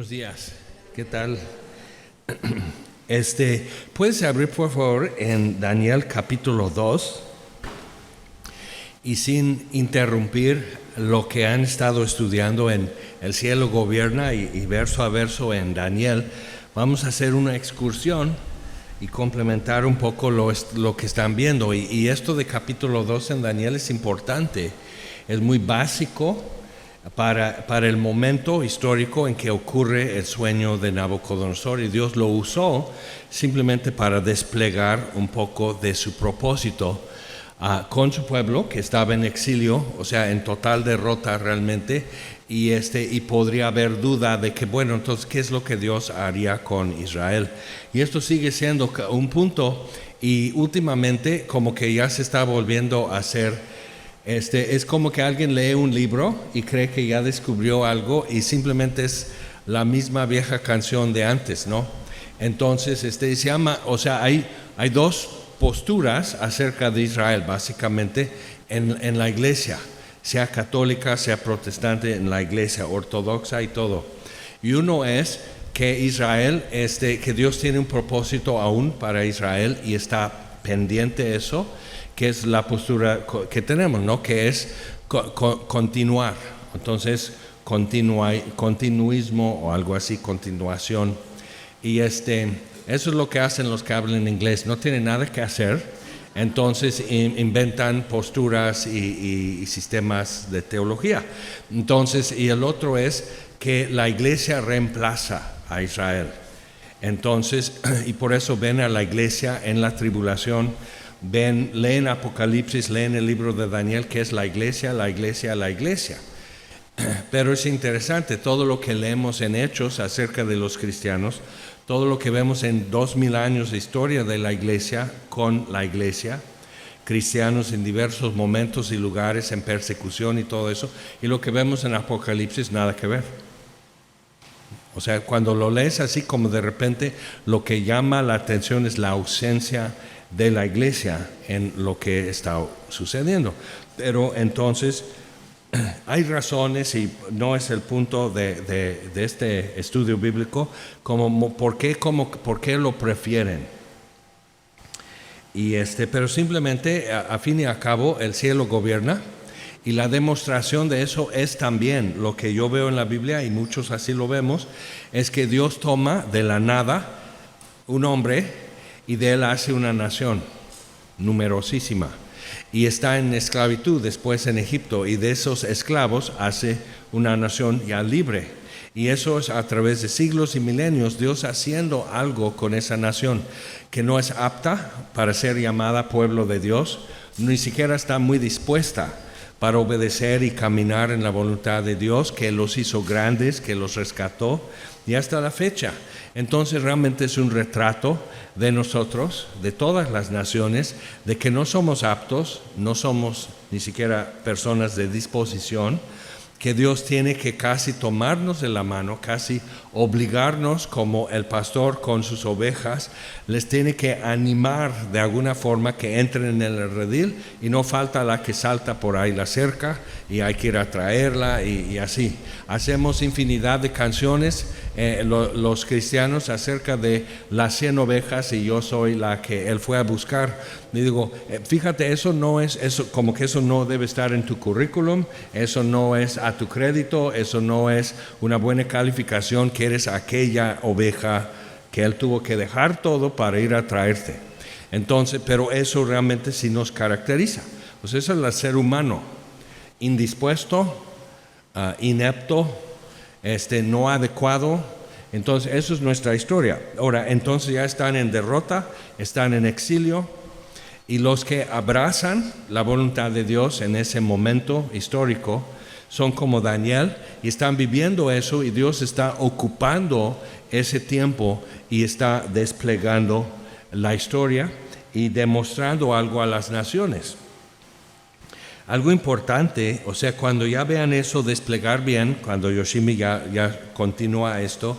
Buenos días, ¿qué tal? Puedes abrir por favor en Daniel capítulo 2 y sin interrumpir lo que han estado estudiando en El cielo gobierna y verso a verso en Daniel, vamos a hacer una excursión y complementar un poco lo que están viendo. Y esto de capítulo 2 en Daniel es importante, es muy básico para el momento histórico en que ocurre el sueño de Nabucodonosor, y Dios lo usó simplemente para desplegar un poco de su propósito con su pueblo que estaba en exilio, o sea, en total derrota realmente, y podría haber duda de que, bueno, entonces, ¿qué es lo que Dios haría con Israel? Y esto sigue siendo un punto, y últimamente como que ya se está volviendo a hacer. Es como que alguien lee un libro y cree que ya descubrió algo y simplemente es la misma vieja canción de antes, ¿no? Entonces, se llama, o sea, hay dos posturas acerca de Israel, básicamente, en la iglesia, sea católica, sea protestante, en la iglesia ortodoxa y todo. Y uno es que Israel, que Dios tiene un propósito aún para Israel y está pendiente de eso, que es la postura que tenemos, ¿no? Que es continuar. Entonces, continuismo o algo así, continuación. Y eso es lo que hacen los que hablan inglés. No tienen nada que hacer, entonces inventan posturas y sistemas de teología. Entonces, y el otro es que la iglesia reemplaza a Israel. Entonces, y por eso ven a la iglesia en la tribulación. Leen Apocalipsis, leen el libro de Daniel, que es la iglesia, la iglesia, la iglesia. Pero es interesante todo lo que leemos en Hechos acerca de los cristianos, todo lo que vemos en 2000 años de historia de la iglesia con la iglesia, cristianos en diversos momentos y lugares, en persecución y todo eso, y lo que vemos en Apocalipsis, nada que ver. O sea, cuando lo lees así, como de repente lo que llama la atención es la ausencia de la iglesia en lo que está sucediendo. Pero entonces hay razones, y no es el punto de este estudio bíblico, como por qué lo prefieren. Pero simplemente a fin y a cabo el cielo gobierna, y la demostración de eso es también lo que yo veo en la Biblia, y muchos así lo vemos, es que Dios toma de la nada un hombre y de él hace una nación numerosísima, y está en esclavitud después en Egipto, y de esos esclavos hace una nación ya libre, y eso es a través de siglos y milenios Dios haciendo algo con esa nación que no es apta para ser llamada pueblo de Dios, ni siquiera está muy dispuesta para obedecer y caminar en la voluntad de Dios, que los hizo grandes, que los rescató, y hasta la fecha. Entonces realmente es un retrato de nosotros, de todas las naciones, de que no somos aptos, no somos ni siquiera personas de disposición, que Dios tiene que casi tomarnos de la mano, casi obligarnos como el pastor con sus ovejas, les tiene que animar de alguna forma que entren en el redil, y no falta la que salta por ahí la cerca y hay que ir a traerla, y así. Hacemos infinidad de canciones los cristianos acerca de las 100 ovejas y yo soy la que él fue a buscar. Y digo, fíjate, eso no es, eso, como que eso no debe estar en tu currículum, eso no es a tu crédito, eso no es una buena calificación que eres aquella oveja que él tuvo que dejar todo para ir a traerte. Entonces, pero eso realmente sí nos caracteriza. Pues eso es el ser humano, indispuesto, inepto, no adecuado. Entonces, eso es nuestra historia. Ahora, entonces ya están en derrota, están en exilio, y los que abrazan la voluntad de Dios en ese momento histórico son como Daniel, y están viviendo eso, y Dios está ocupando ese tiempo y está desplegando la historia y demostrando algo a las naciones. Algo importante, o sea, cuando ya vean eso desplegar bien, cuando Yoshimi ya continúa esto,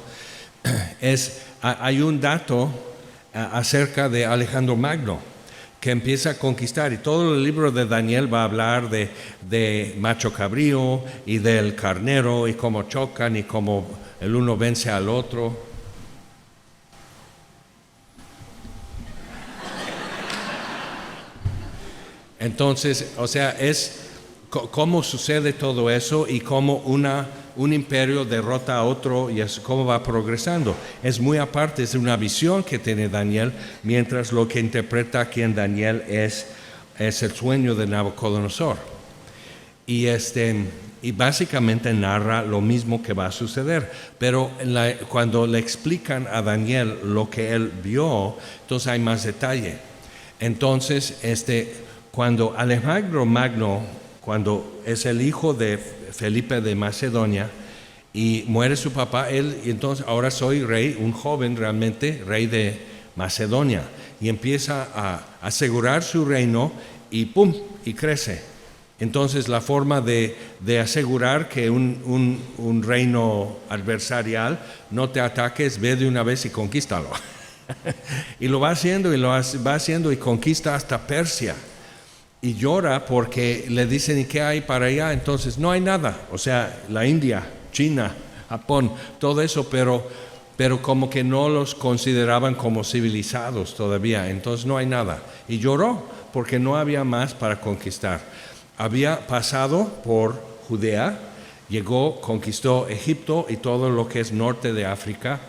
hay un dato acerca de Alejandro Magno, que empieza a conquistar, y todo el libro de Daniel va a hablar de macho cabrío y del carnero, y cómo chocan y cómo el uno vence al otro. Entonces, o sea, es cómo sucede todo eso y cómo un imperio derrota a otro y es cómo va progresando. Es muy aparte, es una visión que tiene Daniel, mientras lo que interpreta aquí en Daniel es el sueño de Nabucodonosor. Y básicamente narra lo mismo que va a suceder, pero cuando le explican a Daniel lo que él vio, entonces hay más detalle. Entonces, cuando Alejandro Magno, cuando es el hijo de Felipe de Macedonia y muere su papá, y entonces ahora soy rey, un joven realmente, rey de Macedonia, y empieza a asegurar su reino y ¡pum!, y crece. Entonces la forma de asegurar que un reino adversarial no te ataque es ve de una vez y conquístalo. Y lo va haciendo y conquista hasta Persia. Y llora porque le dicen, ¿y qué hay para allá? Entonces no hay nada. O sea, la India, China, Japón, todo eso, pero como que no los consideraban como civilizados todavía. Entonces no hay nada. Y lloró porque no había más para conquistar. Había pasado por Judea, conquistó Egipto y todo lo que es norte de África,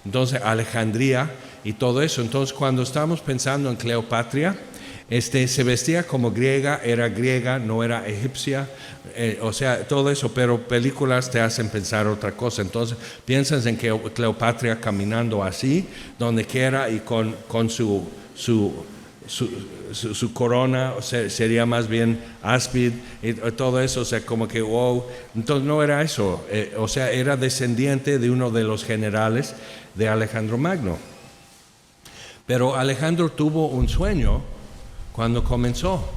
entonces Alejandría y todo eso. Entonces cuando estamos pensando en Cleopatra, se vestía como griega, era griega, no era egipcia, o sea, todo eso, pero películas te hacen pensar otra cosa. Entonces piensas en que Cleopatra caminando así, donde quiera y con su corona, o sea, sería más bien áspid y todo eso, o sea, como que wow. Entonces no era eso, o sea, era descendiente de uno de los generales de Alejandro Magno. Pero Alejandro tuvo un sueño cuando comenzó,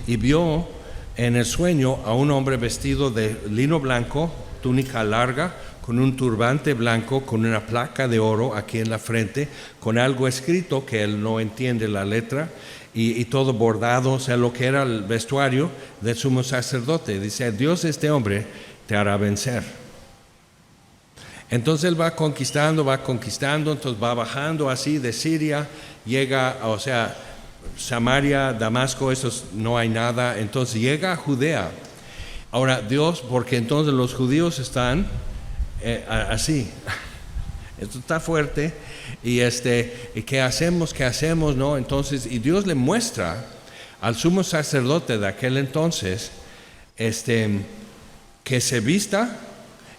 y vio en el sueño a un hombre vestido de lino blanco, túnica larga, con un turbante blanco, con una placa de oro aquí en la frente, con algo escrito que él no entiende la letra, y todo bordado, o sea, lo que era el vestuario del sumo sacerdote. Dice, Dios de este hombre te hará vencer. Entonces él va conquistando, entonces va bajando así de Siria, llega, o sea, Samaria, Damasco, esos no hay nada, entonces llega a Judea. Ahora Dios, porque entonces los judíos están así, esto está fuerte, y ¿qué hacemos, no? Entonces, y Dios le muestra al sumo sacerdote de aquel entonces, que se vista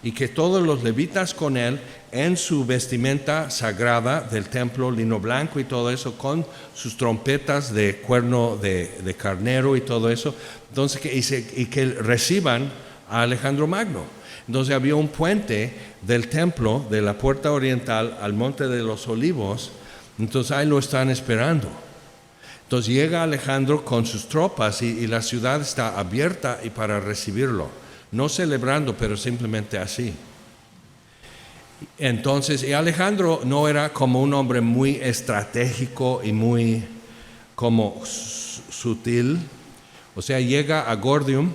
y que todos los levitas con él en su vestimenta sagrada del templo, lino blanco y todo eso, con sus trompetas de cuerno de carnero y todo eso, entonces que reciban a Alejandro Magno. Entonces había un puente del templo, de la puerta oriental al monte de los Olivos, entonces ahí lo están esperando. Entonces llega Alejandro con sus tropas y la ciudad está abierta y para recibirlo, no celebrando, pero simplemente así. Entonces, y Alejandro no era como un hombre muy estratégico y muy como sutil, o sea, llega a Gordium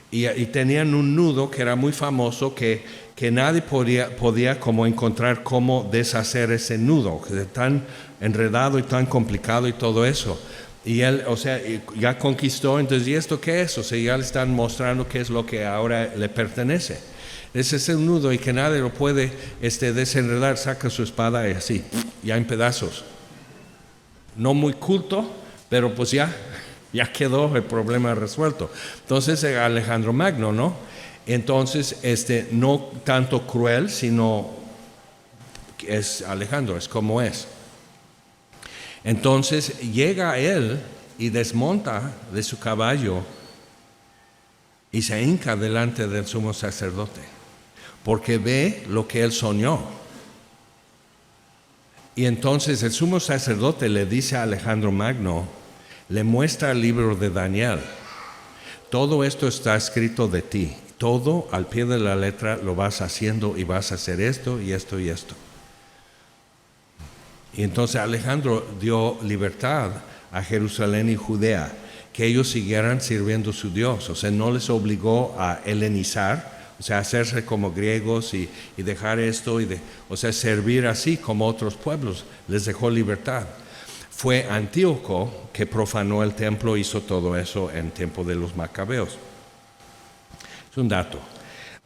y tenían un nudo que era muy famoso que nadie podía como encontrar cómo deshacer ese nudo, que es tan enredado y tan complicado y todo eso. Y él, o sea, ya conquistó, entonces, ¿y esto qué es? O sea, ya le están mostrando qué es lo que ahora le pertenece. Ese es el nudo y que nadie lo puede desenredar, saca su espada y así, ya en pedazos. No muy culto, pero pues ya quedó el problema resuelto. Entonces Alejandro Magno, ¿no? Entonces, no tanto cruel, sino es Alejandro, es como es. Entonces llega él y desmonta de su caballo y se hinca delante del sumo sacerdote, porque ve lo que él soñó. Y entonces el sumo sacerdote le dice a Alejandro Magno, le muestra el libro de Daniel. Todo esto está escrito de ti. Todo al pie de la letra lo vas haciendo y vas a hacer esto y esto y esto. Y entonces Alejandro dio libertad a Jerusalén y Judea, que ellos siguieran sirviendo a su Dios. O sea, no les obligó a helenizar, o sea, hacerse como griegos y dejar esto, o sea, servir así como otros pueblos, les dejó libertad. Fue Antíoco que profanó el templo, hizo todo eso en tiempo de los macabeos. Es un dato.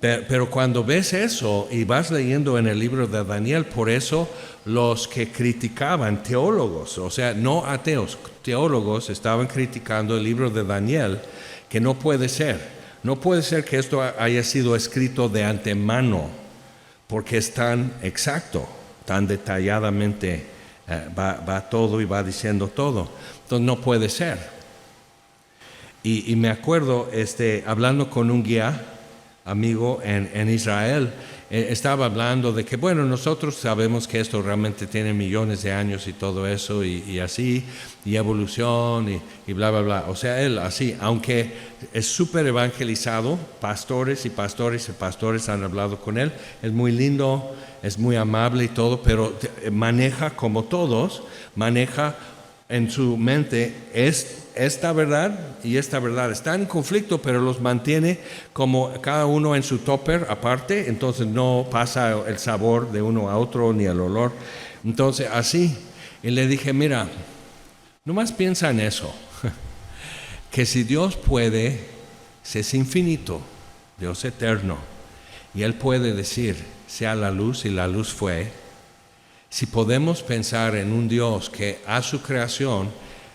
Pero cuando ves eso y vas leyendo en el libro de Daniel, por eso los que criticaban, teólogos, o sea, no ateos, teólogos estaban criticando el libro de Daniel, que no puede ser que esto haya sido escrito de antemano, porque es tan exacto, tan detalladamente, va todo y va diciendo todo. Entonces no puede ser. Y me acuerdo, hablando con un guía, amigo en Israel, estaba hablando de que, bueno, nosotros sabemos que esto realmente tiene millones de años y todo eso, y así, y evolución, y bla, bla, bla. O sea, él así, aunque es súper evangelizado, pastores han hablado con él, es muy lindo, es muy amable y todo, pero maneja, como todos, maneja en su mente esta verdad y esta verdad. Están en conflicto, pero los mantiene como cada uno en su topper aparte, entonces no pasa el sabor de uno a otro ni el olor. Entonces así, y le dije, mira, nomás piensa en eso, que si Dios puede, si es infinito, Dios eterno, y Él puede decir, sea la luz, y la luz fue. Si podemos pensar en un Dios que a su creación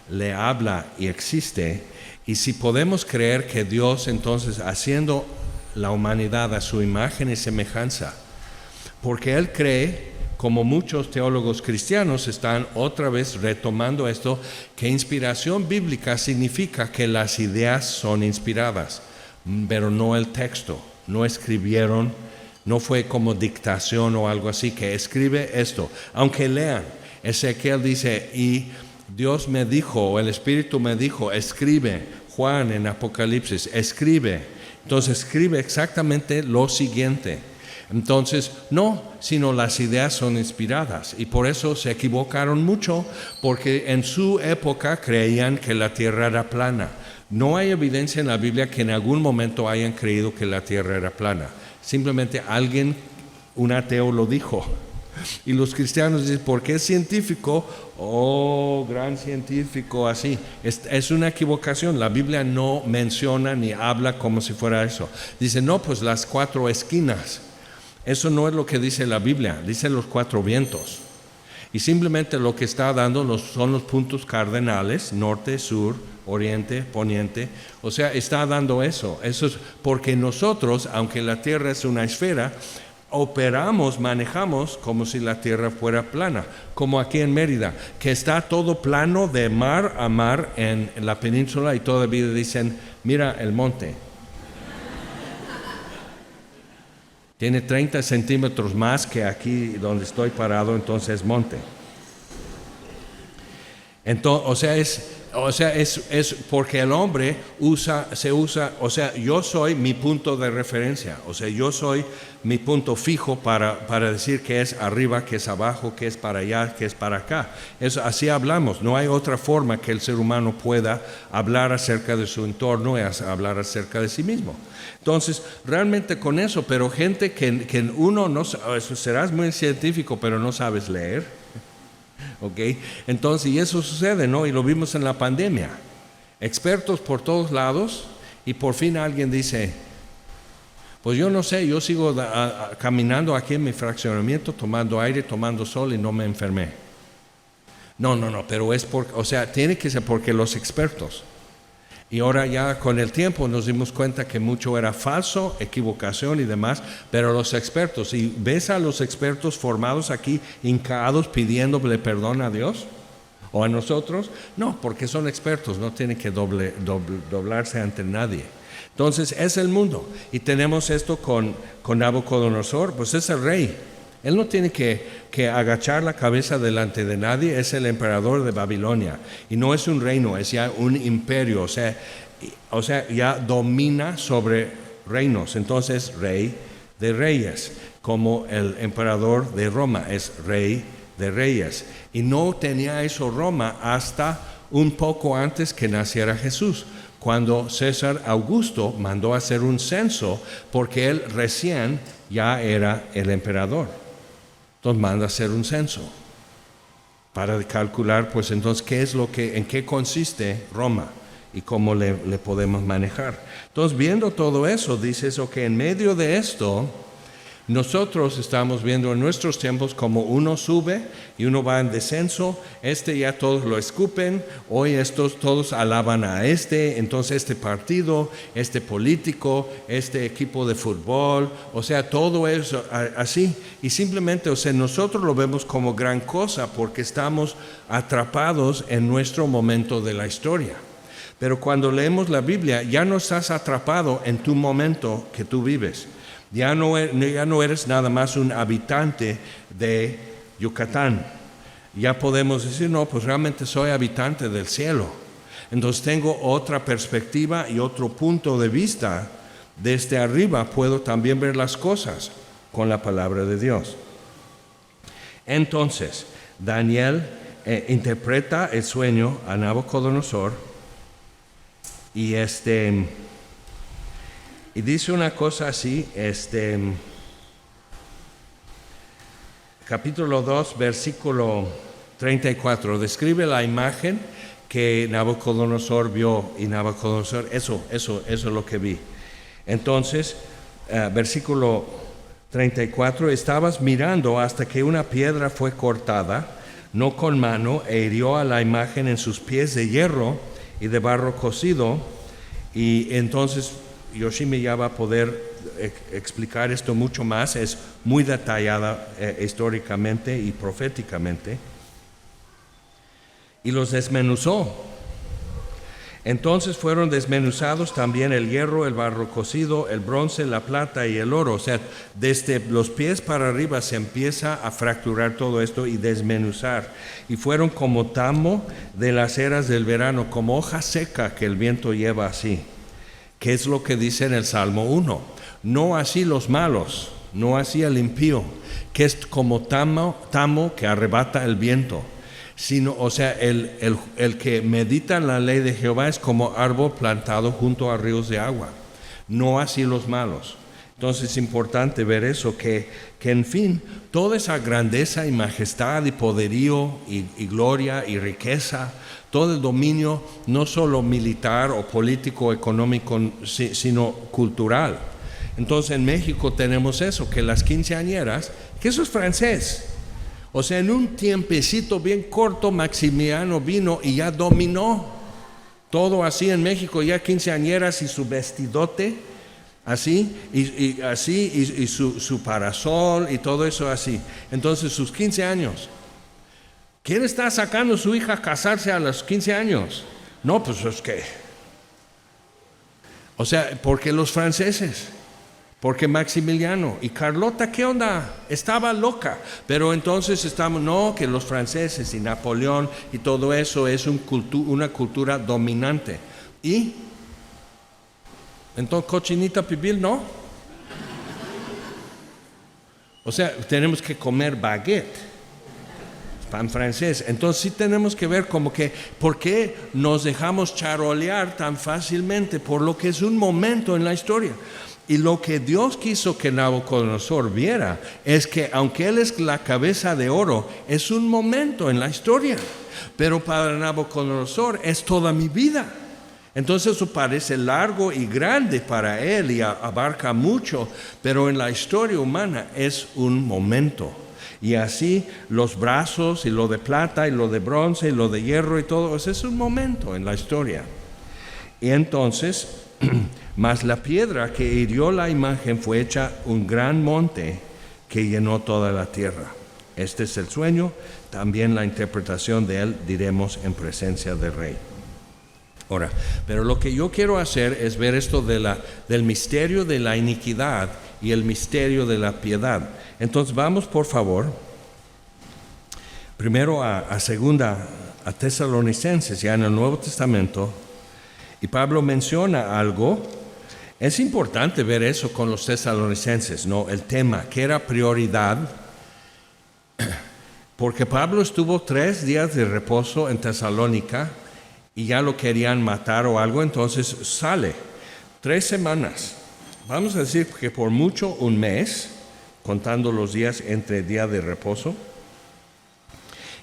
le habla y existe, y si podemos creer que Dios entonces haciendo la humanidad a su imagen y semejanza, porque Él cree, como muchos teólogos cristianos están otra vez retomando esto, que inspiración bíblica significa que las ideas son inspiradas, pero no el texto, no escribieron, no fue como dictación o algo así, que escribe esto. Aunque lean, Ezequiel dice, y Dios me dijo, o el Espíritu me dijo, escribe. Juan en Apocalipsis, escribe. Entonces escribe exactamente lo siguiente. Entonces, no, sino las ideas son inspiradas. Y por eso se equivocaron mucho, porque en su época creían que la tierra era plana. No hay evidencia en la Biblia que en algún momento hayan creído que la tierra era plana. Simplemente alguien, un ateo, lo dijo. Y los cristianos dicen, ¿por qué es científico? Oh, gran científico, así. Es una equivocación. La Biblia no menciona ni habla como si fuera eso. Dice, no, pues las 4 esquinas. Eso no es lo que dice la Biblia. Dice los 4 vientos. Y simplemente lo que está dando son los puntos cardenales, norte, sur, oriente, poniente. O sea, está dando eso. Eso es porque nosotros, aunque la Tierra es una esfera, operamos, manejamos como si la Tierra fuera plana. Como aquí en Mérida, que está todo plano de mar a mar en la península, y todavía dicen, mira el monte. Tiene 30 centímetros más que aquí donde estoy parado, entonces es monte. Entonces, es porque el hombre se usa, o sea, yo soy mi punto de referencia, o sea, yo soy mi punto fijo para decir que es arriba, que es abajo, que es para allá, que es para acá. Así hablamos, no hay otra forma que el ser humano pueda hablar acerca de su entorno y hablar acerca de sí mismo. Entonces, realmente con eso, pero gente que uno no, serás muy científico, pero no sabes leer. Okay. Entonces, y eso sucede, ¿no? Y lo vimos en la pandemia. Expertos por todos lados, y por fin alguien dice, pues yo no sé, yo sigo caminando aquí en mi fraccionamiento, tomando aire, tomando sol, y no me enfermé. No, pero es porque, o sea, tiene que ser porque los expertos. Y ahora ya con el tiempo nos dimos cuenta que mucho era falso, equivocación y demás, pero los expertos, y ves a los expertos formados aquí, hincados, pidiéndole perdón a Dios o a nosotros, no, porque son expertos, no tienen que doblarse ante nadie. Entonces es el mundo, y tenemos esto con Nabucodonosor, pues es el rey. Él no tiene que agachar la cabeza delante de nadie, es el emperador de Babilonia. Y no es un reino, es ya un imperio, o sea, ya domina sobre reinos. Entonces, rey de reyes, como el emperador de Roma, es rey de reyes. Y no tenía eso Roma hasta un poco antes que naciera Jesús. cuando César Augusto mandó hacer un censo, porque él recién ya era el emperador. Entonces manda hacer un censo para calcular, pues entonces, en qué consiste Roma y cómo le podemos manejar. Entonces, viendo todo eso, dices, ok, en medio de esto, nosotros estamos viendo en nuestros tiempos como uno sube y uno va en descenso, ya todos lo escupen, hoy estos todos alaban a entonces este partido, este político, este equipo de fútbol, o sea, todo eso así, y simplemente, o sea, nosotros lo vemos como gran cosa porque estamos atrapados en nuestro momento de la historia. Pero cuando leemos la Biblia, ya no estás atrapado en tu momento que tú vives. Ya no eres nada más un habitante de Yucatán. Ya podemos decir, no, pues realmente soy habitante del cielo. Entonces tengo otra perspectiva y otro punto de vista. Desde arriba puedo también ver las cosas con la palabra de Dios. Entonces, Daniel interpreta el sueño a Nabucodonosor y y dice una cosa así, capítulo 2, versículo 34, describe la imagen que Nabucodonosor vio, y Nabucodonosor, eso es lo que vi. Entonces, versículo 34, estabas mirando hasta que una piedra fue cortada, no con mano, e hirió a la imagen en sus pies de hierro y de barro cocido, y entonces Yoshimi ya va a poder explicar esto mucho más, es muy detallada históricamente y proféticamente. Y los desmenuzó. Entonces fueron desmenuzados también el hierro, el barro cocido, el bronce, la plata y el oro. O sea, desde los pies para arriba se empieza a fracturar todo esto y desmenuzar. Y fueron como tamo de las eras del verano, como hoja seca que el viento lleva así. ¿Qué es lo que dice en el Salmo 1? No así los malos, no así el impío, que es como tamo que arrebata el viento, sino, o sea, el que medita en la ley de Jehová es como árbol plantado junto a ríos de agua, no así los malos. Entonces es importante ver eso, que en fin, toda esa grandeza y majestad y poderío y gloria y riqueza, todo el dominio, no solo militar o político, económico, sino cultural. Entonces en México tenemos eso, que las quinceañeras, que eso es francés. O sea, en un tiempecito bien corto, Maximiliano vino y ya dominó todo así en México, ya quinceañeras y su vestidote, así, y su parasol y todo eso así. Entonces sus 15 años. ¿Quién está sacando a su hija a casarse a los 15 años? No, pues es que... O sea, porque los franceses, porque Maximiliano y Carlota, ¿qué onda? Estaba loca. Pero entonces que los franceses y Napoleón y todo eso es una cultura dominante. ¿Y? Entonces, cochinita pibil, ¿no? O sea, tenemos que comer baguette. Pan francés. Entonces sí tenemos que ver como que por qué nos dejamos charolear tan fácilmente por lo que es un momento en la historia. Y lo que Dios quiso que Nabucodonosor viera es que aunque él es la cabeza de oro, es un momento en la historia. Pero para Nabucodonosor es toda mi vida. Entonces eso parece largo y grande para él y abarca mucho, pero en la historia humana es un momento. Y así los brazos y lo de plata y lo de bronce y lo de hierro y todo, ese es un momento en la historia. Y entonces, mas la piedra que hirió la imagen fue hecha un gran monte que llenó toda la tierra. Este es el sueño, también la interpretación de él diremos en presencia del rey. Ahora, pero lo que yo quiero hacer es ver esto del misterio de la iniquidad y el misterio de la piedad. Entonces vamos por favor primero a Tesalonicenses, ya en el Nuevo Testamento, y Pablo menciona algo. Es importante ver eso con los tesalonicenses, ¿no? El tema, que era prioridad, porque Pablo estuvo 3 días de reposo en Tesalónica y ya lo querían matar o algo, entonces sale 3 semanas. Vamos a decir que por mucho un mes, contando los días entre día de reposo,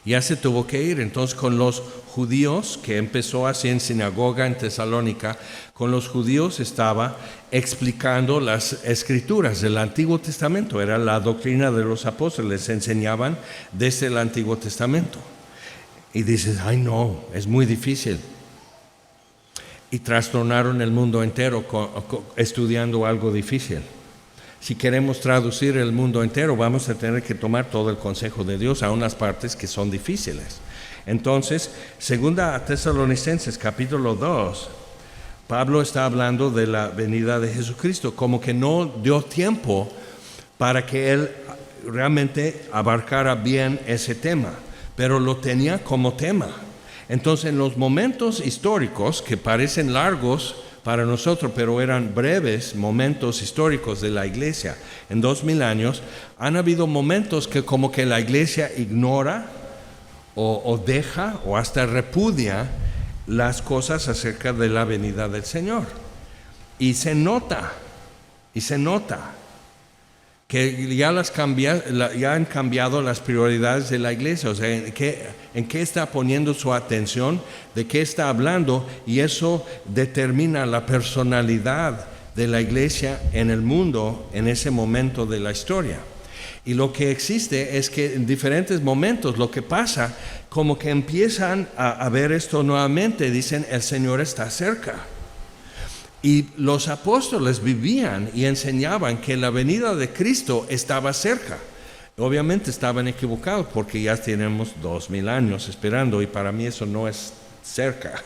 ya se tuvo que ir. Entonces con los judíos, que empezó así en sinagoga en Tesalónica, con los judíos estaba explicando las escrituras del Antiguo Testamento. Era la doctrina de los apóstoles, enseñaban desde el Antiguo Testamento. Y dices, ay no, es muy difícil. Y trastornaron el mundo entero estudiando algo difícil. Si queremos traducir el mundo entero, vamos a tener que tomar todo el consejo de Dios a unas partes que son difíciles. Entonces, segunda a Tesalonicenses, capítulo 2, Pablo está hablando de la venida de Jesucristo, como que no dio tiempo para que él realmente abarcara bien ese tema, pero lo tenía como tema. Entonces, en los momentos históricos que parecen largos para nosotros, pero eran breves momentos históricos de la iglesia, en 2000 años, han habido momentos que como que la iglesia ignora o deja o hasta repudia las cosas acerca de la venida del Señor. Y se nota que ya han cambiado las prioridades de la iglesia, o sea, en qué está poniendo su atención, de qué está hablando, y eso determina la personalidad de la iglesia en el mundo en ese momento de la historia. Y lo que existe es que en diferentes momentos lo que pasa, como que empiezan a ver esto nuevamente, dicen, el Señor está cerca. Y los apóstoles vivían y enseñaban que la venida de Cristo estaba cerca. Obviamente estaban equivocados porque ya tenemos 2000 años esperando, y para mí eso no es cerca.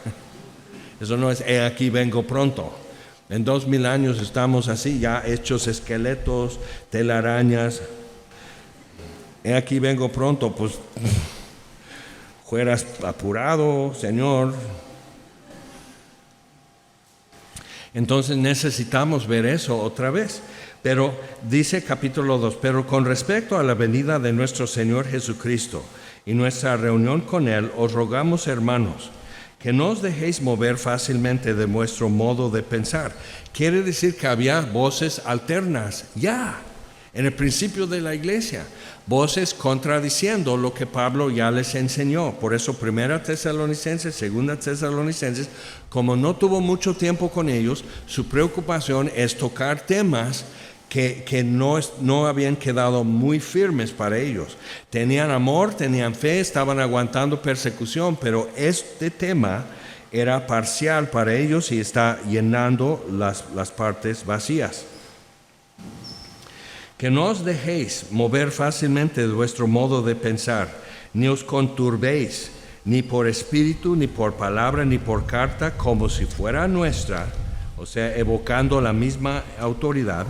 Eso no es, aquí vengo pronto. En 2000 años estamos así, ya hechos esqueletos, telarañas. Aquí vengo pronto, pues fueras apurado, Señor. Entonces necesitamos ver eso otra vez. Pero dice capítulo 2, pero con respecto a la venida de nuestro Señor Jesucristo y nuestra reunión con Él, os rogamos, hermanos, que no os dejéis mover fácilmente de vuestro modo de pensar. Quiere decir que había voces alternas ya en el principio de la iglesia, voces contradiciendo lo que Pablo ya les enseñó. Por eso primera Tesalonicenses, segunda Tesalonicenses, como no tuvo mucho tiempo con ellos, su preocupación es tocar temas que no habían quedado muy firmes para ellos. Tenían amor, tenían fe, estaban aguantando persecución, pero este tema era parcial para ellos y está llenando las partes vacías. Que no os dejéis mover fácilmente de vuestro modo de pensar, ni os conturbéis, ni por espíritu, ni por palabra, ni por carta, como si fuera nuestra, o sea, evocando la misma autoridad,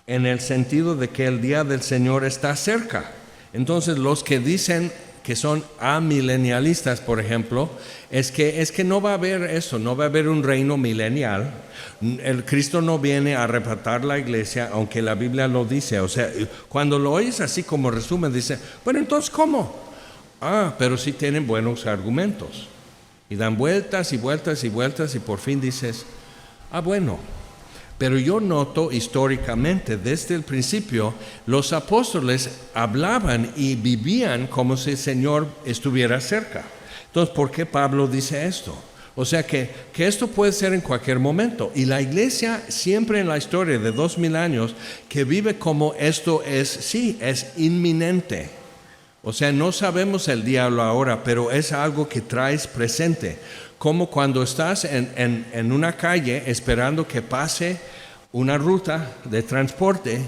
en el sentido de que el día del Señor está cerca. Entonces, los que dicen que son amilenialistas, por ejemplo, es que no va a haber eso, no va a haber un reino milenial. El Cristo no viene a arrebatar la iglesia, aunque la Biblia lo dice. O sea, cuando lo oyes así como resumen, dice, bueno, entonces, ¿cómo? Pero sí tienen buenos argumentos. Y dan vueltas y vueltas y vueltas y por fin dices, bueno. Pero yo noto históricamente, desde el principio, los apóstoles hablaban y vivían como si el Señor estuviera cerca. Entonces, ¿por qué Pablo dice esto? O sea que esto puede ser en cualquier momento. Y la iglesia siempre en la historia de 2000 años que vive como esto es inminente. O sea, no sabemos el día o la hora, pero es algo que traes presente. Como cuando estás en una calle esperando que pase una ruta de transporte,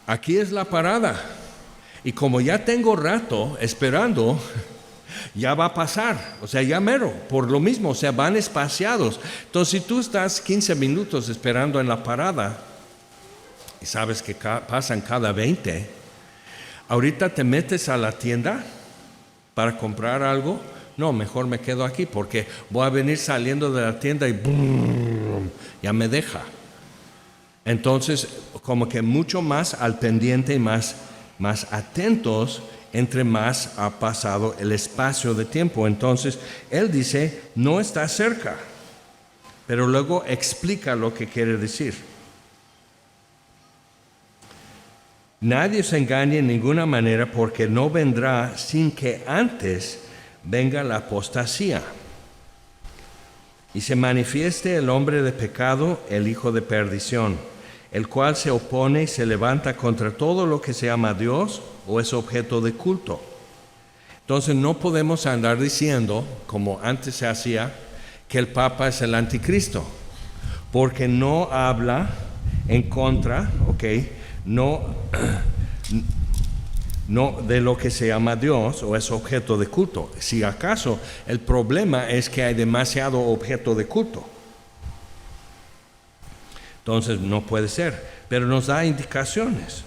aquí es la parada. Y como ya tengo rato esperando, ya va a pasar, o sea, ya mero, por lo mismo, o sea, van espaciados. Entonces, si tú estás 15 minutos esperando en la parada, y sabes que pasan cada 20, ahorita te metes a la tienda para comprar algo. No, mejor me quedo aquí porque voy a venir saliendo de la tienda y ¡brum! Ya me deja. Entonces, como que mucho más al pendiente y más atentos entre más ha pasado el espacio de tiempo. Entonces, él dice, no está cerca, pero luego explica lo que quiere decir. Nadie se engañe en ninguna manera, porque no vendrá sin que antes venga la apostasía y se manifieste el hombre de pecado, el hijo de perdición, el cual se opone y se levanta contra todo lo que se llama Dios o es objeto de culto. Entonces no podemos andar diciendo, como antes se hacía, que el Papa es el anticristo, porque no habla en contra, no de lo que se llama Dios o es objeto de culto. Si acaso el problema es que hay demasiado objeto de culto, entonces no puede ser, pero nos da indicaciones.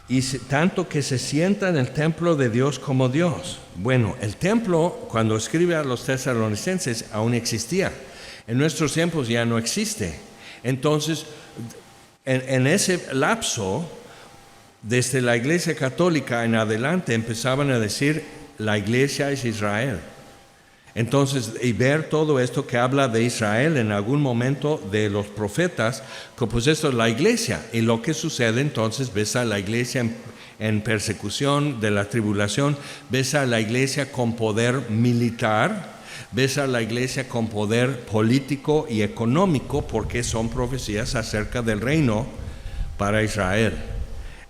Y tanto que se sienta en el templo de Dios como Dios. Bueno, el templo, cuando escribe a los tesalonicenses, aún existía. En nuestros tiempos ya no existe. Entonces, en ese lapso, desde la Iglesia Católica en adelante, empezaban a decir, la Iglesia es Israel. Entonces, y ver todo esto que habla de Israel en algún momento de los profetas, que pues esto es la Iglesia. Y lo que sucede entonces, ves a la Iglesia en persecución de la tribulación, ves a la Iglesia con poder militar, ves a la Iglesia con poder político y económico, porque son profecías acerca del reino para Israel.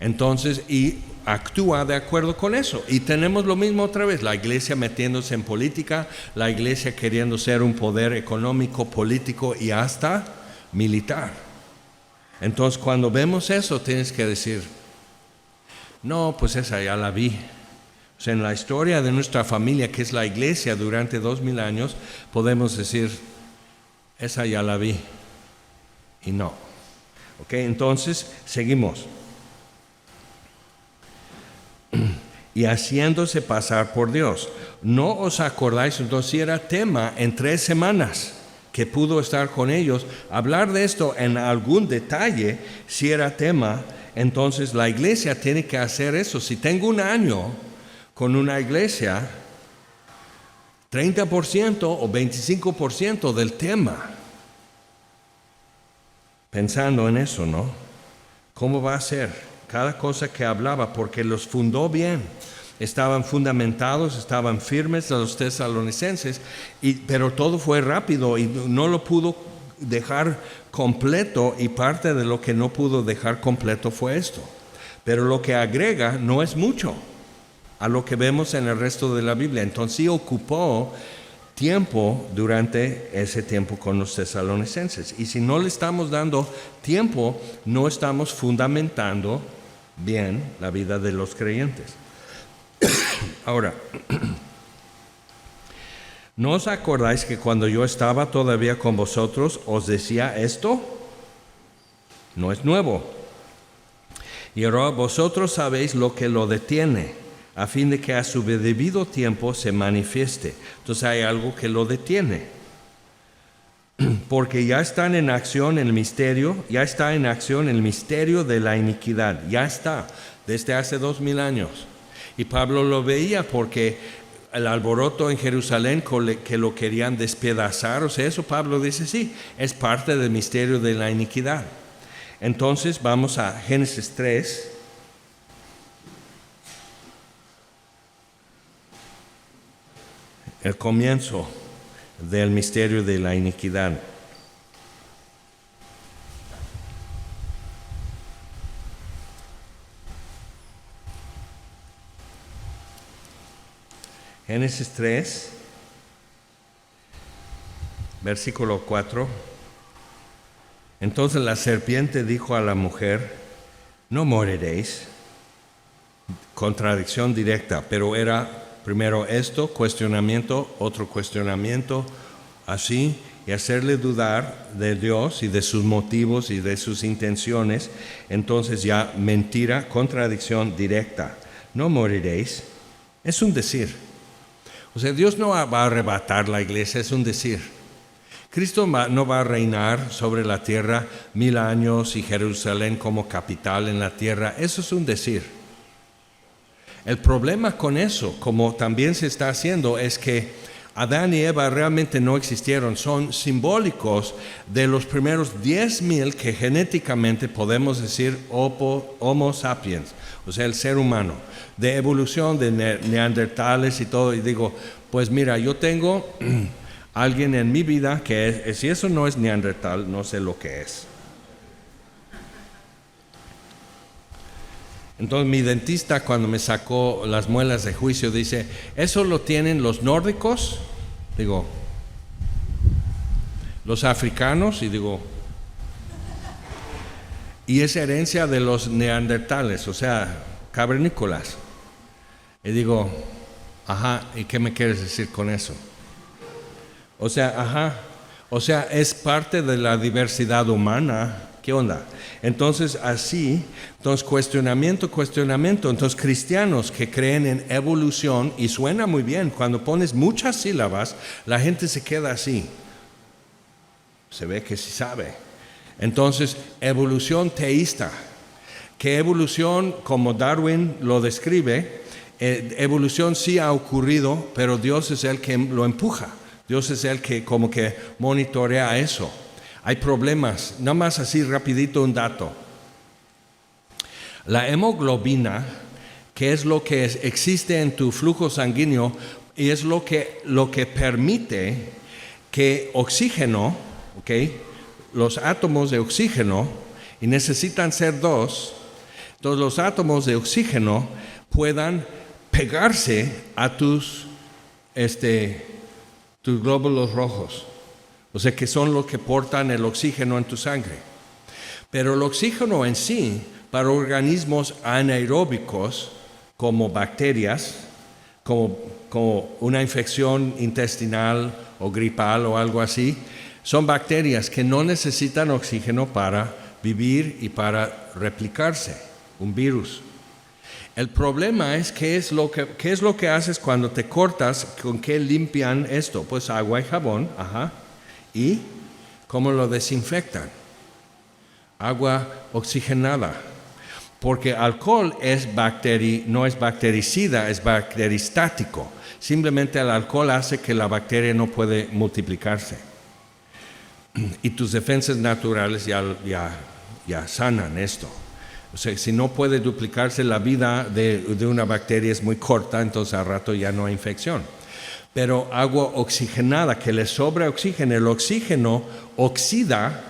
Entonces, y actúa de acuerdo con eso. Y tenemos lo mismo otra vez, la Iglesia metiéndose en política, la Iglesia queriendo ser un poder económico, político y hasta militar. Entonces, cuando vemos eso, tienes que decir, no, pues esa ya la vi. O sea, en la historia de nuestra familia, que es la Iglesia durante 2000 años, podemos decir, esa ya la vi. Y no. Entonces, seguimos. Y haciéndose pasar por Dios. ¿No os acordáis? Entonces, si era tema en 3 semanas que pudo estar con ellos, hablar de esto en algún detalle, si era tema, entonces la Iglesia tiene que hacer eso. Si tengo un año con una iglesia, 30% o 25% del tema. Pensando en eso, ¿no? ¿Cómo va a ser? Cada cosa que hablaba, porque los fundó bien. Estaban fundamentados, estaban firmes los tesalonicenses, pero todo fue rápido y no lo pudo dejar completo, y parte de lo que no pudo dejar completo fue esto. Pero lo que agrega no es mucho a lo que vemos en el resto de la Biblia. Entonces sí ocupó tiempo durante ese tiempo con los tesalonicenses. Y si no le estamos dando tiempo, no estamos fundamentando bien la vida de los creyentes. Ahora, ¿no os acordáis que cuando yo estaba todavía con vosotros os decía esto? No es nuevo. Y ahora vosotros sabéis lo que lo detiene, a fin de que a su debido tiempo se manifieste. Entonces hay algo que lo detiene. Porque ya están en acción el misterio, ya está en acción el misterio de la iniquidad, ya está, desde hace 2000 años. Y Pablo lo veía porque el alboroto en Jerusalén que lo querían despedazar, o sea, eso Pablo dice, sí, es parte del misterio de la iniquidad. Entonces vamos a Génesis 3. El comienzo del misterio de la iniquidad. Génesis 3, versículo 4. Entonces la serpiente dijo a la mujer, no moriréis. Contradicción directa, pero era primero esto, cuestionamiento, otro cuestionamiento, así, y hacerle dudar de Dios y de sus motivos y de sus intenciones. Entonces ya mentira, contradicción directa. No moriréis. Es un decir. O sea, Dios no va a arrebatar la iglesia, es un decir. Cristo no va a reinar sobre la tierra 1000 años y Jerusalén como capital en la tierra. Eso es un decir. El problema con eso, como también se está haciendo, es que Adán y Eva realmente no existieron. Son simbólicos de los primeros 10,000 que genéticamente podemos decir Homo sapiens, o sea, el ser humano, de evolución de neandertales y todo. Y digo, pues mira, yo tengo alguien en mi vida que si eso no es neandertal, no sé lo que es. Entonces mi dentista, cuando me sacó las muelas de juicio, dice, ¿eso lo tienen los nórdicos? Digo, ¿los africanos? Y digo, y es herencia de los neandertales, o sea, cavernícolas. Y digo, ajá, ¿y qué me quieres decir con eso? O sea, es parte de la diversidad humana. ¿Qué onda? Entonces, cuestionamiento. Entonces, cristianos que creen en evolución, y suena muy bien, cuando pones muchas sílabas, la gente se queda así. Se ve que sí sabe. Entonces, evolución teísta. Que evolución, como Darwin lo describe, evolución sí ha ocurrido, pero Dios es el que lo empuja. Dios es el que como que monitorea eso. Hay problemas, nada más así rapidito un dato. La hemoglobina, que es lo que existe en tu flujo sanguíneo, y es lo que permite que oxígeno, ¿okay? Los átomos de oxígeno, y necesitan ser dos, entonces los átomos de oxígeno puedan pegarse a tus glóbulos rojos. O sea, que son los que portan el oxígeno en tu sangre. Pero el oxígeno en sí, para organismos anaeróbicos, como bacterias, como una infección intestinal o gripal o algo así, son bacterias que no necesitan oxígeno para vivir y para replicarse, un virus. El problema es qué es lo que haces cuando te cortas, con qué limpian esto. Pues agua y jabón, ¿Y cómo lo desinfectan? Agua oxigenada. Porque alcohol no es bactericida, es bacteristático. Simplemente el alcohol hace que la bacteria no puede multiplicarse. Y tus defensas naturales ya sanan esto. O sea, si no puede duplicarse, la vida de una bacteria es muy corta, entonces al rato ya no hay infección. Pero agua oxigenada, que le sobra oxígeno, el oxígeno oxida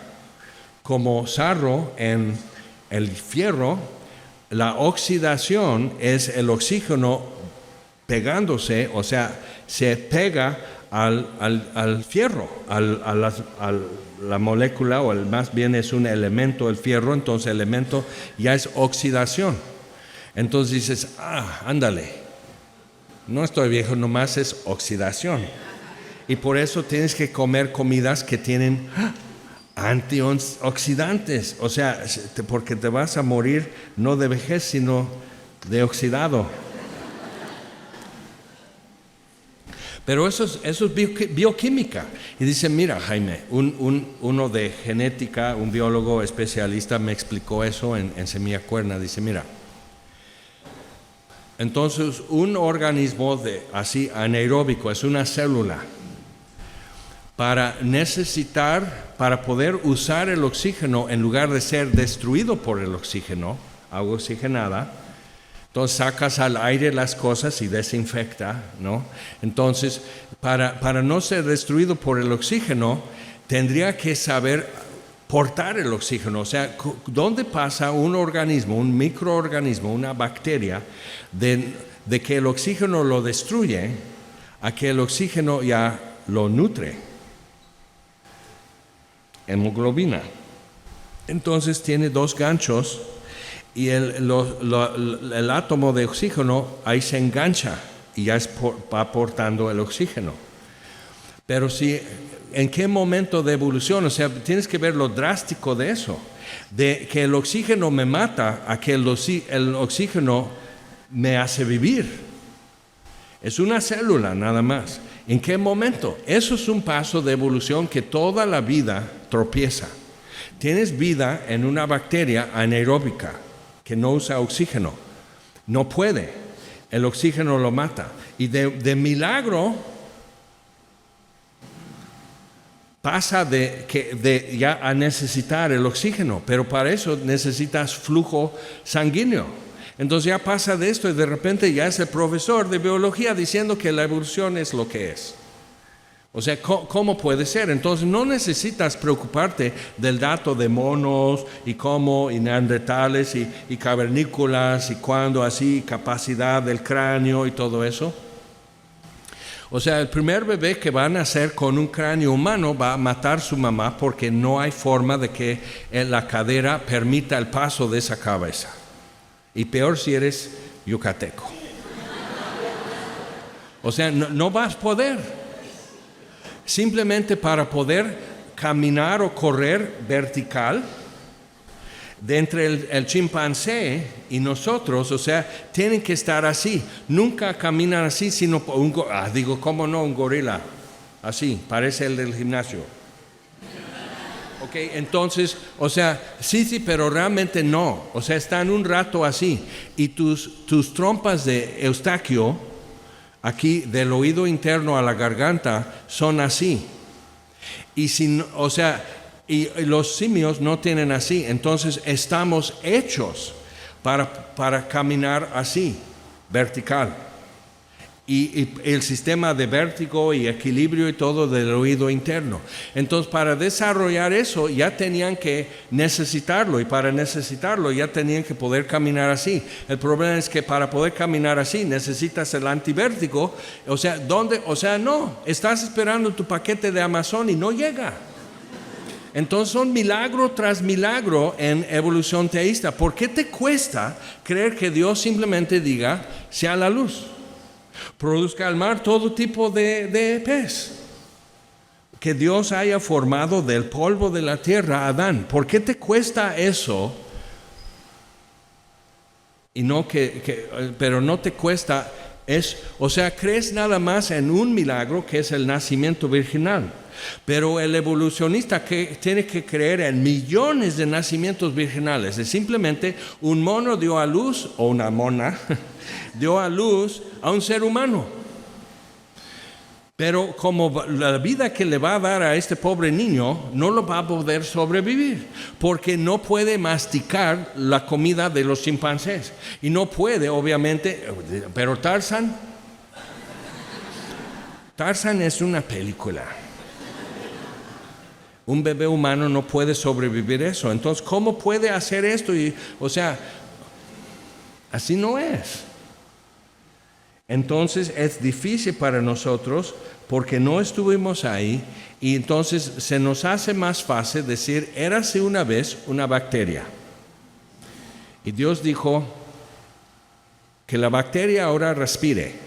como sarro en el fierro. La oxidación es el oxígeno pegándose, o sea, se pega al fierro, a la molécula, o más bien es un elemento, el fierro, entonces el elemento ya es oxidación. Entonces dices, ándale. No estoy viejo, nomás es oxidación. Y por eso tienes que comer comidas que tienen antioxidantes. O sea, porque te vas a morir no de vejez, sino de oxidado. Pero eso es bioquímica. Y dice, mira, Jaime, uno de genética, un biólogo especialista me explicó eso en Semilla Cuerna. Dice, mira, entonces un organismo así anaeróbico es una célula. Para poder usar el oxígeno, en lugar de ser destruido por el oxígeno, agua oxigenada, entonces sacas al aire las cosas y desinfecta, ¿no? Entonces, para no ser destruido por el oxígeno, tendría que saber portar el oxígeno. O sea, ¿dónde pasa un organismo, un microorganismo, una bacteria, de que el oxígeno lo destruye a que el oxígeno ya lo nutre? Hemoglobina. Entonces tiene dos ganchos y el átomo de oxígeno ahí se engancha y ya va aportando el oxígeno. Pero ¿en qué momento de evolución? O sea, tienes que ver lo drástico de eso, de que el oxígeno me mata a que el oxígeno me hace vivir. Es una célula nada más. ¿En qué momento? Eso es un paso de evolución que toda la vida tropieza. Tienes vida en una bacteria anaeróbica que no usa oxígeno. No puede. El oxígeno lo mata. Y de milagro pasa de ya a necesitar el oxígeno, pero para eso necesitas flujo sanguíneo. Entonces ya pasa de esto y de repente ya es el profesor de biología diciendo que la evolución es lo que es. O sea, ¿cómo puede ser? Entonces no necesitas preocuparte del dato de monos y cómo, y neandertales y cavernícolas y cuándo así, capacidad del cráneo y todo eso. O sea, el primer bebé que va a nacer con un cráneo humano va a matar a su mamá porque no hay forma de que la cadera permita el paso de esa cabeza. Y peor si eres yucateco. O sea, no vas a poder. Simplemente para poder caminar o correr vertical, de entre el chimpancé y nosotros, o sea, tienen que estar así. Nunca caminan así, sino ¿cómo no? Un gorila. Así, parece el del gimnasio. Ok, entonces, o sea, sí, pero realmente no. O sea, están un rato así. Y tus trompas de Eustaquio, aquí del oído interno a la garganta, son así. Y y los simios no tienen así. Entonces estamos hechos para caminar así, vertical. Y el sistema de vértigo y equilibrio y todo del oído interno. Entonces, para desarrollar eso ya tenían que necesitarlo, y para necesitarlo ya tenían que poder caminar así. El problema es que para poder caminar así necesitas el antivértigo. O sea, no, estás esperando tu paquete de Amazon y no llega. Entonces son milagro tras milagro en evolución teísta. ¿Por qué te cuesta creer que Dios simplemente diga, sea la luz? Produzca al mar todo tipo de pez. Que Dios haya formado del polvo de la tierra a Adán. ¿Por qué te cuesta eso? Y no pero no te cuesta, crees nada más en un milagro que es el nacimiento virginal. Pero el evolucionista tiene que creer en millones de nacimientos virginales. Es simplemente un mono dio a luz, o una mona, dio a luz a un ser humano. Pero como la vida que le va a dar a este pobre niño, no lo va a poder sobrevivir, porque no puede masticar la comida de los chimpancés. Y no puede, obviamente, pero Tarzán es una película. Un bebé humano no puede sobrevivir eso. Entonces, ¿cómo puede hacer esto? Así no es. Entonces, es difícil para nosotros porque no estuvimos ahí, y entonces se nos hace más fácil decir, érase una vez una bacteria. Y Dios dijo que la bacteria ahora respire.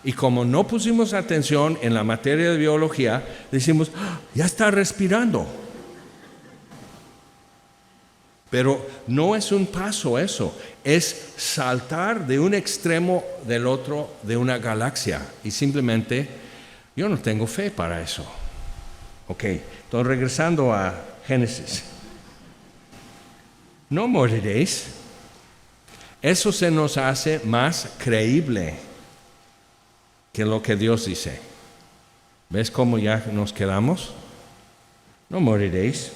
Y como no pusimos atención en la materia de biología, decimos, ya está respirando. Pero no es un paso eso, es saltar de un extremo del otro de una galaxia. Y simplemente, yo no tengo fe para eso. Ok, entonces regresando a Génesis. No moriréis. Eso se nos hace más creíble que lo que Dios dice. ¿Ves cómo ya nos quedamos? No moriréis.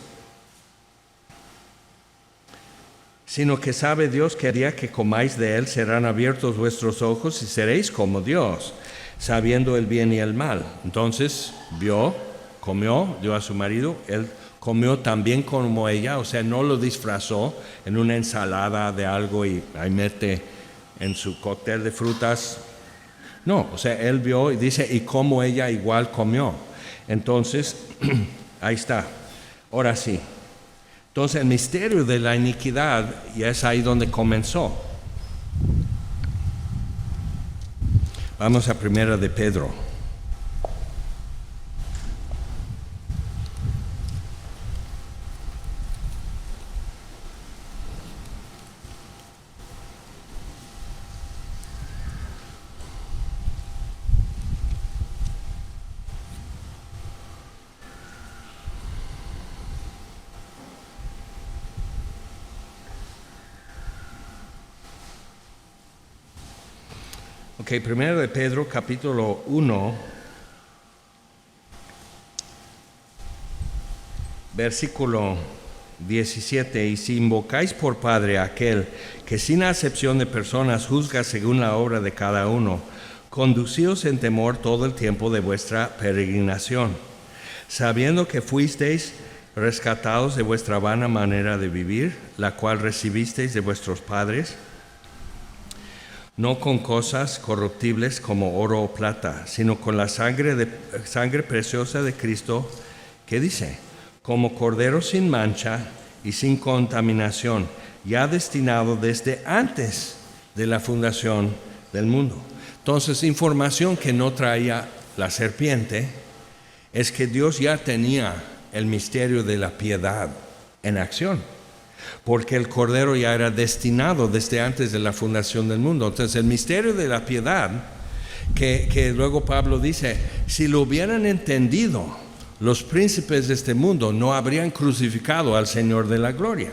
Sino que sabe Dios que el día que comáis de él serán abiertos vuestros ojos y seréis como Dios, sabiendo el bien y el mal. Entonces comió, dio a su marido, él comió también como ella, o sea, no lo disfrazó en una ensalada de algo y ahí mete en su cóctel de frutas. No, o sea, él vio y dice, y como ella igual comió. Entonces, ahí está. Ahora sí. Entonces, el misterio de la iniquidad ya es ahí donde comenzó. Vamos a Primera de Pedro. Ok, primero de Pedro, capítulo 1, versículo 17. Y si invocáis por Padre a aquel que sin acepción de personas juzga según la obra de cada uno, conducíos en temor todo el tiempo de vuestra peregrinación, sabiendo que fuisteis rescatados de vuestra vana manera de vivir, la cual recibisteis de vuestros padres, no con cosas corruptibles como oro o plata, sino con la sangre preciosa de Cristo, que dice, como cordero sin mancha y sin contaminación, ya destinado desde antes de la fundación del mundo. Entonces, información que no traía la serpiente es que Dios ya tenía el misterio de la piedad en acción, porque el Cordero ya era destinado desde antes de la fundación del mundo. Entonces el misterio de la piedad, que luego Pablo dice, si lo hubieran entendido, los príncipes de este mundo no habrían crucificado al Señor de la gloria.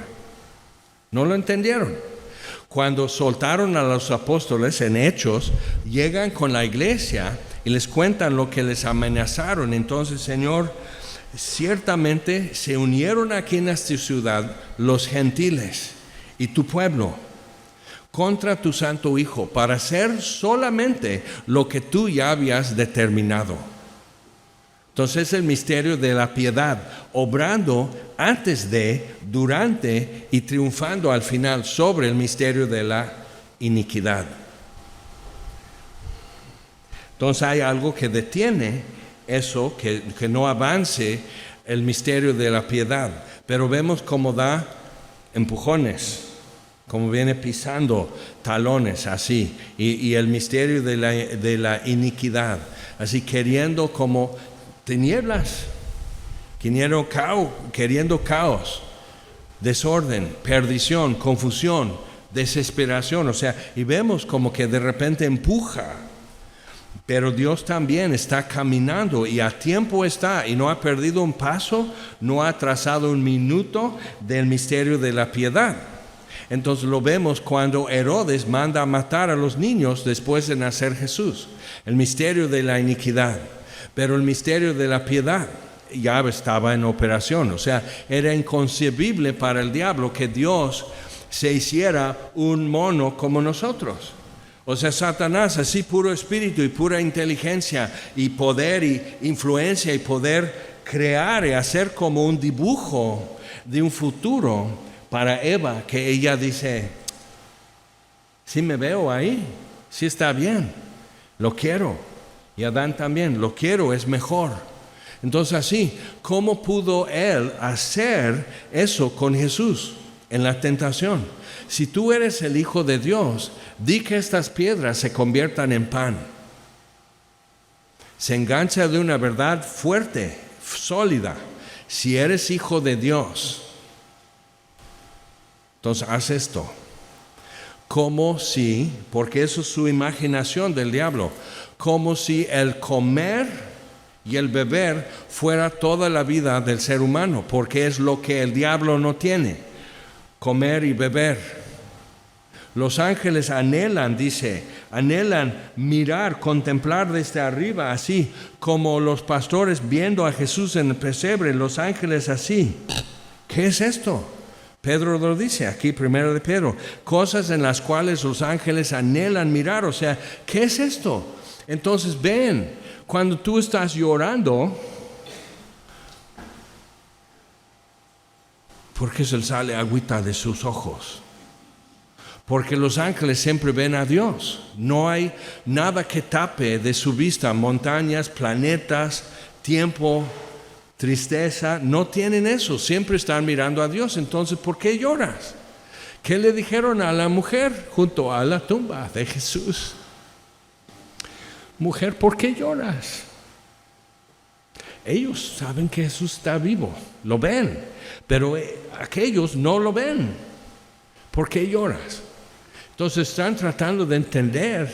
No lo entendieron. Cuando soltaron a los apóstoles en Hechos, llegan con la iglesia y les cuentan lo que les amenazaron. Entonces, Señor, ciertamente se unieron aquí en esta ciudad los gentiles y tu pueblo contra tu santo Hijo para hacer solamente lo que tú ya habías determinado. Entonces el misterio de la piedad, obrando antes de, durante y triunfando al final sobre el misterio de la iniquidad. Entonces hay algo que detiene eso, que no avance el misterio de la piedad. Pero vemos cómo da empujones, como viene pisando talones así. Y el misterio de la iniquidad, así queriendo como tinieblas, queriendo caos, desorden, perdición, confusión, desesperación. O sea, y vemos como que de repente empuja. Pero Dios también está caminando y a tiempo está y no ha perdido un paso, no ha trazado un minuto del misterio de la piedad. Entonces lo vemos cuando Herodes manda a matar a los niños después de nacer Jesús. El misterio de la iniquidad. Pero el misterio de la piedad ya estaba en operación. O sea, era inconcebible para el diablo que Dios se hiciera un mono como nosotros. O sea, Satanás, así puro espíritu y pura inteligencia y poder y influencia y poder crear y hacer como un dibujo de un futuro para Eva, que ella dice, sí me veo ahí, sí está bien, lo quiero. Y Adán también, lo quiero, es mejor. Entonces así, ¿cómo pudo él hacer eso con Jesús en la tentación? Si tú eres el Hijo de Dios, di que estas piedras se conviertan en pan. Se engancha de una verdad fuerte, sólida. Si eres Hijo de Dios, entonces haz esto. Como si, porque eso es su imaginación del diablo, como si el comer y el beber fuera toda la vida del ser humano, porque es lo que el diablo no tiene, comer y beber. Los ángeles anhelan mirar, contemplar desde arriba, así como los pastores viendo a Jesús en el pesebre, los ángeles así. ¿Qué es esto? Pedro lo dice aquí, primero de Pedro, cosas en las cuales los ángeles anhelan mirar. O sea, ¿qué es esto? Entonces ven, cuando tú estás llorando, ¿por qué se sale agüita de sus ojos? Porque los ángeles siempre ven a Dios. No hay nada que tape de su vista, montañas, planetas, tiempo, tristeza, no tienen eso, siempre están mirando a Dios. Entonces, ¿por qué lloras? ¿Qué le dijeron a la mujer junto a la tumba de Jesús? Mujer, ¿por qué lloras? Ellos saben que Jesús está vivo, lo ven, pero aquellos no lo ven. ¿Por qué lloras? Entonces están tratando de entender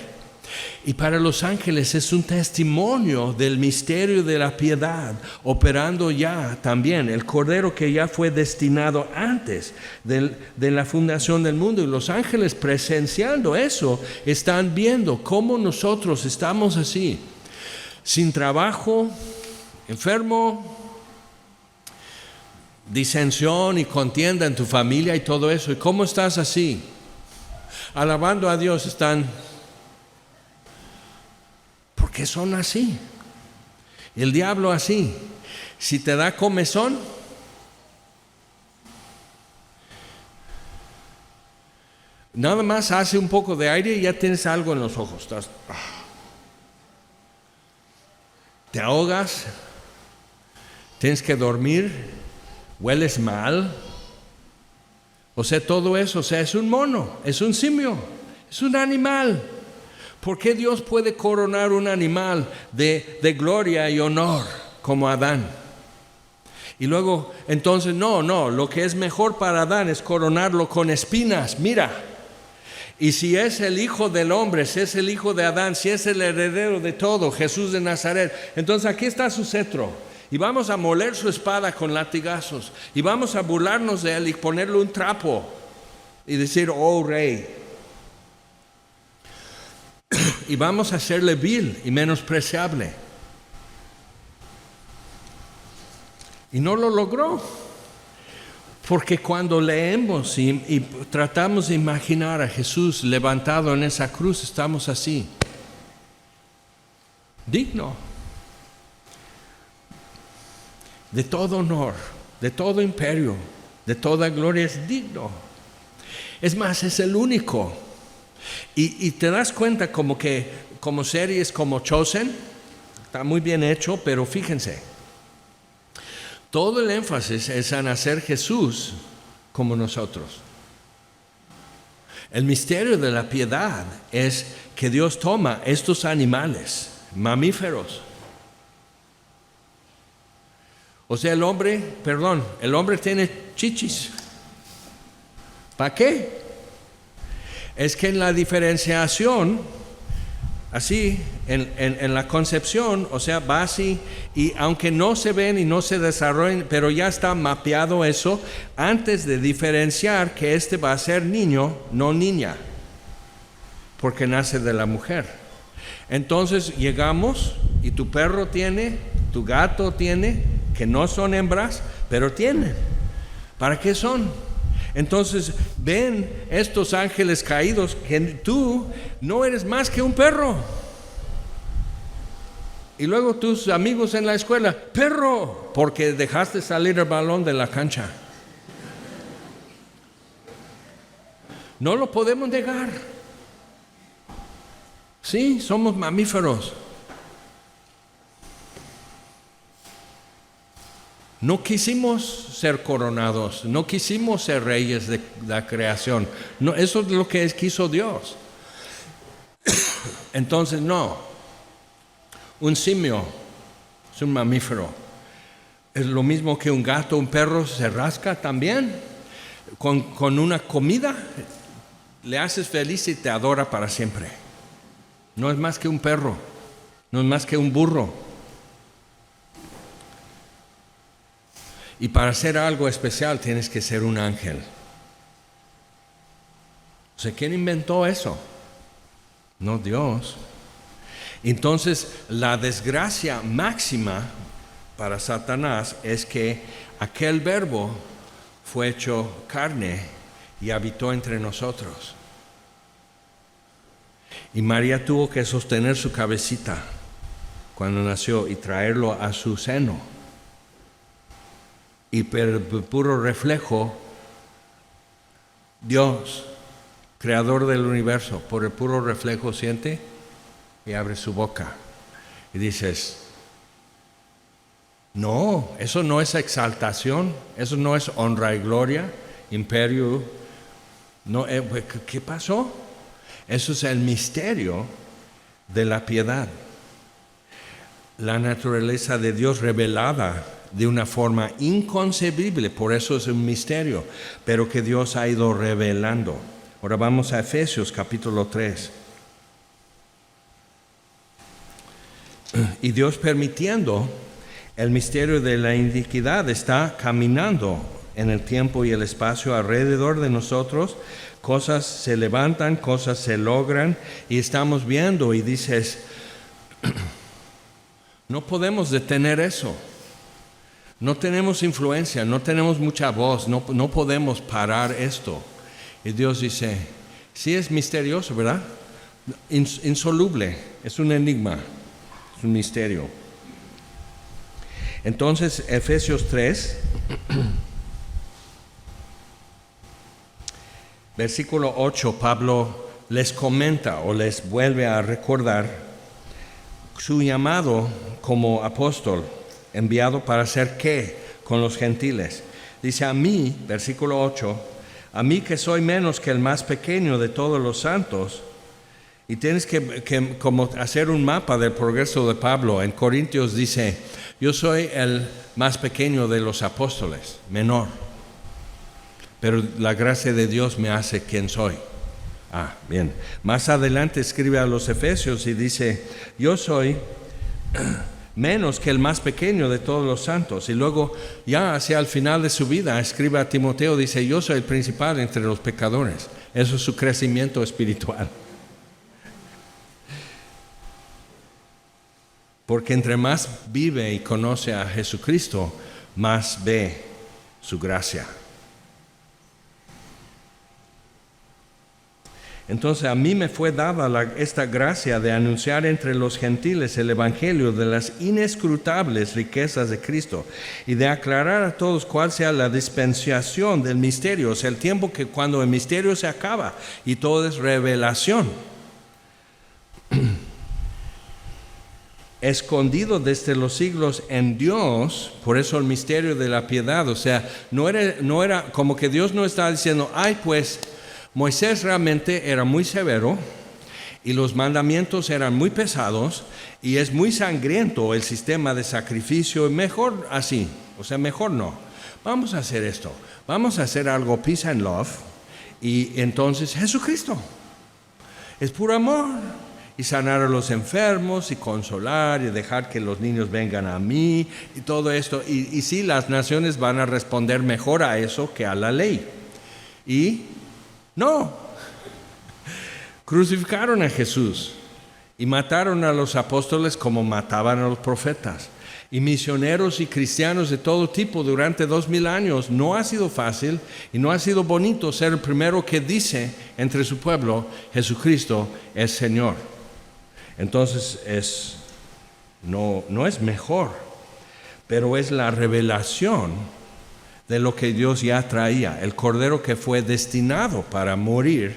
Y para los ángeles es un testimonio del misterio de la piedad, operando ya también el Cordero que ya fue destinado antes de la fundación del mundo. Y los ángeles presenciando eso, están viendo cómo nosotros estamos así, sin trabajo, enfermo, disensión y contienda en tu familia y todo eso. ¿Y cómo estás así? Alabando a Dios, están... ¿Por qué son así? El diablo así. Si te da comezón, nada más hace un poco de aire y ya tienes algo en los ojos. Te ahogas, tienes que dormir, hueles mal. O sea, todo eso, o sea, es un mono, es un simio, es un animal. ¿Por qué Dios puede coronar un animal de gloria y honor como Adán? Y luego, entonces, no, lo que es mejor para Adán es coronarlo con espinas, mira. Y si es el hijo del hombre, si es el hijo de Adán, si es el heredero de todo, Jesús de Nazaret, entonces aquí está su cetro. Y vamos a moler su espada con latigazos. Y vamos a burlarnos de él y ponerle un trapo. Y decir, oh rey. Y vamos a hacerle vil y menospreciable. Y no lo logró. Porque cuando leemos y tratamos de imaginar a Jesús levantado en esa cruz, estamos así. Digno. De todo honor, de todo imperio, de toda gloria es digno. Es más, es el único. Y te das cuenta como series como Chosen, está muy bien hecho, pero fíjense, todo el énfasis es en hacer Jesús como nosotros. El misterio de la piedad es que Dios toma estos animales, mamíferos. O sea, el hombre tiene chichis. ¿Para qué? Es que en la diferenciación, así, en la concepción, o sea, va así, y aunque no se ven y no se desarrollen, pero ya está mapeado eso, antes de diferenciar que este va a ser niño, no niña, porque nace de la mujer. Entonces llegamos, y tu perro tiene, tu gato tiene, que no son hembras, pero tienen. ¿Para qué son? Entonces ven estos ángeles caídos que tú no eres más que un perro. Y luego tus amigos en la escuela, perro, porque dejaste salir el balón de la cancha. No lo podemos negar. Sí, somos mamíferos. No quisimos ser coronados, no quisimos ser reyes de la creación. No, eso es lo que quiso Dios. Entonces no, un simio es un mamífero. Es lo mismo que un gato, un perro se rasca también. Con una comida le haces feliz y te adora para siempre. No es más que un perro, no es más que un burro. Y para hacer algo especial tienes que ser un ángel. O sea, ¿quién inventó eso? No Dios. Entonces, la desgracia máxima para Satanás es que aquel verbo fue hecho carne y habitó entre nosotros. Y María tuvo que sostener su cabecita cuando nació y traerlo a su seno. Y por puro reflejo, Dios, creador del universo, por el puro reflejo siente y abre su boca. Y dices, no, eso no es exaltación, eso no es honra y gloria, imperio. No, ¿qué pasó? Eso es el misterio de la piedad. La naturaleza de Dios revelada de una forma inconcebible, por eso es un misterio, pero que Dios ha ido revelando. Ahora vamos a Efesios capítulo 3. Y Dios permitiendo, el misterio de la iniquidad está caminando en el tiempo y el espacio alrededor de nosotros. Cosas se levantan, cosas se logran y estamos viendo y dices, no podemos detener eso. No tenemos influencia, no tenemos mucha voz, no podemos parar esto. Y Dios dice, sí es misterioso, ¿verdad? Insoluble, es un enigma, es un misterio. Entonces, Efesios 3, versículo 8, Pablo les comenta o les vuelve a recordar su llamado como apóstol, enviado para hacer ¿qué? Con los gentiles. Dice, a mí, versículo 8, a mí que soy menos que el más pequeño de todos los santos. Y tienes que como hacer un mapa del progreso de Pablo. En Corintios dice, yo soy el más pequeño de los apóstoles, menor. Pero la gracia de Dios me hace quien soy. Bien. Más adelante escribe a los Efesios y dice, yo soy menos que el más pequeño de todos los santos. Y luego ya hacia el final de su vida escribe a Timoteo, dice, yo soy el principal entre los pecadores. Eso es su crecimiento espiritual. Porque entre más vive y conoce a Jesucristo, más ve su gracia. Entonces a mí me fue dada esta gracia de anunciar entre los gentiles el evangelio de las inescrutables riquezas de Cristo y de aclarar a todos cuál sea la dispensación del misterio, o sea, el tiempo que cuando el misterio se acaba y todo es revelación. Escondido desde los siglos en Dios, por eso el misterio de la piedad, o sea, no era como que Dios no estaba diciendo, pues Moisés realmente era muy severo y los mandamientos eran muy pesados y es muy sangriento el sistema de sacrificio, mejor así, o sea, mejor no. Vamos a hacer esto, vamos a hacer algo peace and love y entonces Jesucristo es puro amor y sanar a los enfermos y consolar y dejar que los niños vengan a mí y todo esto. Y sí, las naciones van a responder mejor a eso que a la ley. Y no, crucificaron a Jesús y mataron a los apóstoles como mataban a los profetas. Y misioneros y cristianos de todo tipo durante 2000 años. No ha sido fácil y no ha sido bonito ser el primero que dice entre su pueblo, Jesucristo es Señor. Entonces no es mejor, pero es la revelación de lo que Dios ya traía, el cordero que fue destinado para morir,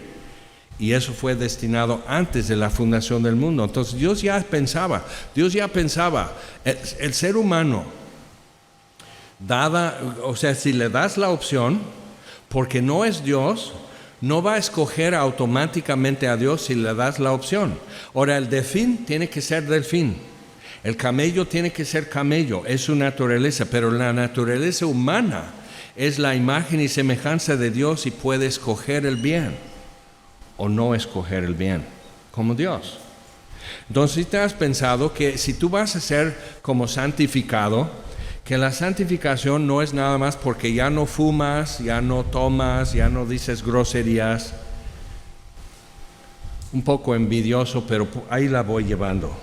y eso fue destinado antes de la fundación del mundo. Entonces Dios ya pensaba, el ser humano, si le das la opción, porque no es Dios, no va a escoger automáticamente a Dios si le das la opción. Ahora, el delfín tiene que ser delfín. El camello tiene que ser camello, es su naturaleza, pero la naturaleza humana es la imagen y semejanza de Dios y puede escoger el bien o no escoger el bien, como Dios. Entonces, ¿te has pensado que si tú vas a ser como santificado, que la santificación no es nada más porque ya no fumas, ya no tomas, ya no dices groserías? Un poco envidioso, pero ahí la voy llevando.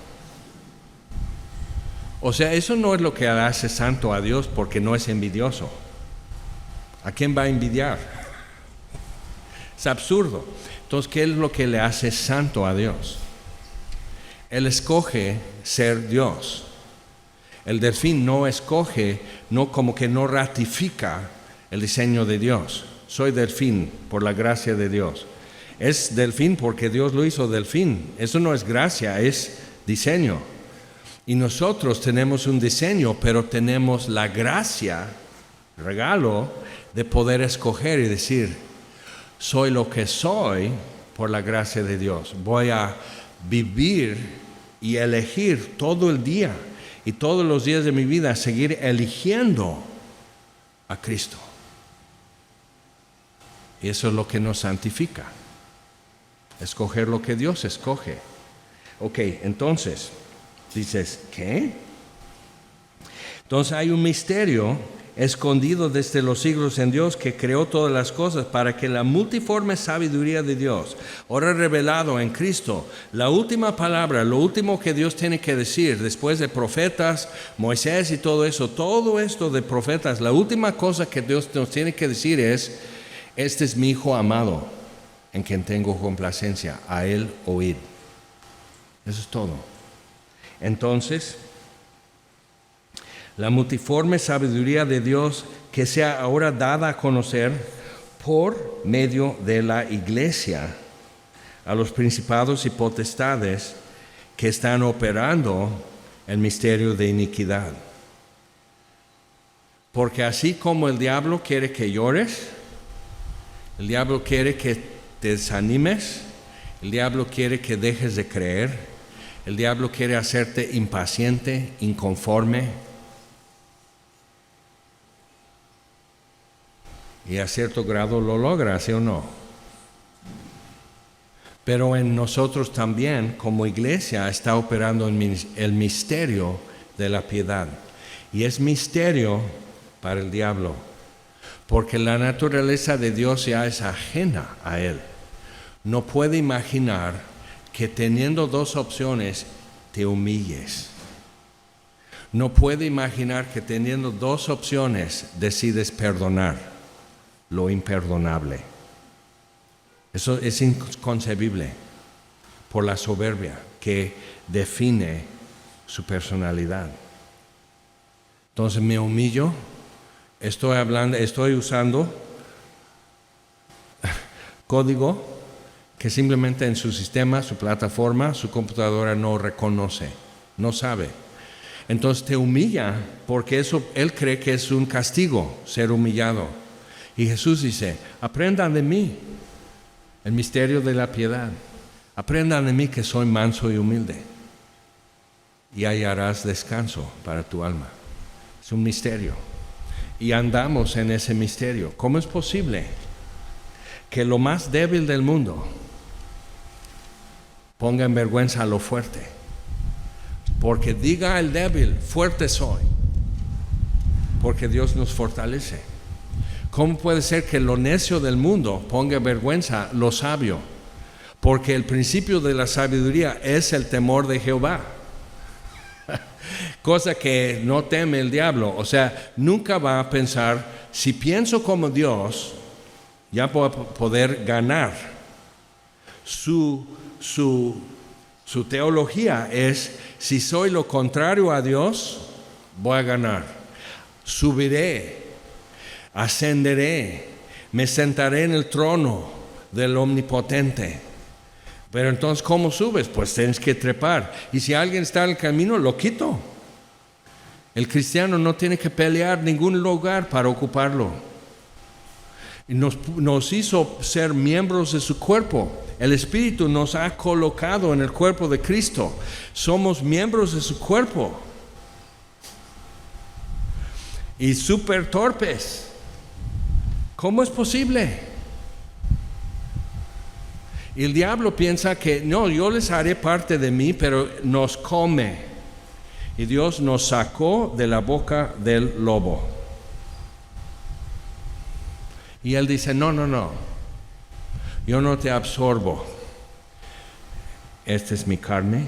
O sea, eso no es lo que hace santo a Dios porque no es envidioso. ¿A quién va a envidiar? Es absurdo. Entonces, ¿qué es lo que le hace santo a Dios? Él escoge ser Dios. El delfín no escoge, como que no ratifica el diseño de Dios. Soy delfín por la gracia de Dios. Es delfín porque Dios lo hizo delfín. Eso no es gracia, es diseño. Y nosotros tenemos un diseño, pero tenemos la gracia, regalo, de poder escoger y decir, soy lo que soy por la gracia de Dios. Voy a vivir y elegir todo el día y todos los días de mi vida seguir eligiendo a Cristo. Y eso es lo que nos santifica. Escoger lo que Dios escoge. Ok, entonces, Dices, ¿qué? Entonces hay un misterio escondido desde los siglos en Dios que creó todas las cosas para que la multiforme sabiduría de Dios, ahora revelado en Cristo, la última palabra, lo último que Dios tiene que decir después de profetas, Moisés y todo esto de profetas, la última cosa que Dios nos tiene que decir es, este es mi Hijo amado, en quien tengo complacencia, a Él oíd. Eso es todo. Entonces, la multiforme sabiduría de Dios que sea ahora dada a conocer por medio de la iglesia a los principados y potestades que están operando el misterio de iniquidad. Porque así como el diablo quiere que llores, el diablo quiere que te desanimes, el diablo quiere que dejes de creer, el diablo quiere hacerte impaciente, inconforme. Y a cierto grado lo logra, ¿sí o no? Pero en nosotros también, como iglesia, está operando el misterio de la piedad. Y es misterio para el diablo, porque la naturaleza de Dios ya es ajena a él. No puede imaginar que teniendo dos opciones te humilles. No puede imaginar que teniendo dos opciones decides perdonar lo imperdonable. Eso es inconcebible por la soberbia que define su personalidad. Entonces me humillo, estoy usando código que simplemente en su sistema, su plataforma, su computadora no reconoce, no sabe. Entonces te humilla porque eso él cree que es un castigo ser humillado. Y Jesús dice, aprendan de mí el misterio de la piedad. Aprendan de mí que soy manso y humilde. Y hallarás descanso para tu alma. Es un misterio. Y andamos en ese misterio. ¿Cómo es posible que lo más débil del mundo ponga en vergüenza a lo fuerte? Porque diga el débil, fuerte soy. Porque Dios nos fortalece. ¿Cómo puede ser que lo necio del mundo ponga en vergüenza lo sabio? Porque el principio de la sabiduría es el temor de Jehová. Cosa que no teme el diablo. O sea, nunca va a pensar, si pienso como Dios, ya voy a poder ganar. Su teología es, si soy lo contrario a Dios, voy a ganar. Subiré. Ascenderé, me sentaré en el trono del Omnipotente. Pero entonces, ¿cómo subes? Pues tienes que trepar. Y si alguien está en el camino, lo quito. El cristiano no tiene que pelear ningún lugar para ocuparlo. Y nos hizo ser miembros de su cuerpo. El Espíritu nos ha colocado en el cuerpo de Cristo. Somos miembros de su cuerpo. Y súper torpes. ¿Cómo es posible? Y el diablo piensa que no, yo les haré parte de mí, pero nos come. Y Dios nos sacó de la boca del lobo. Y Él dice, no, yo no te absorbo. Esta es mi carne,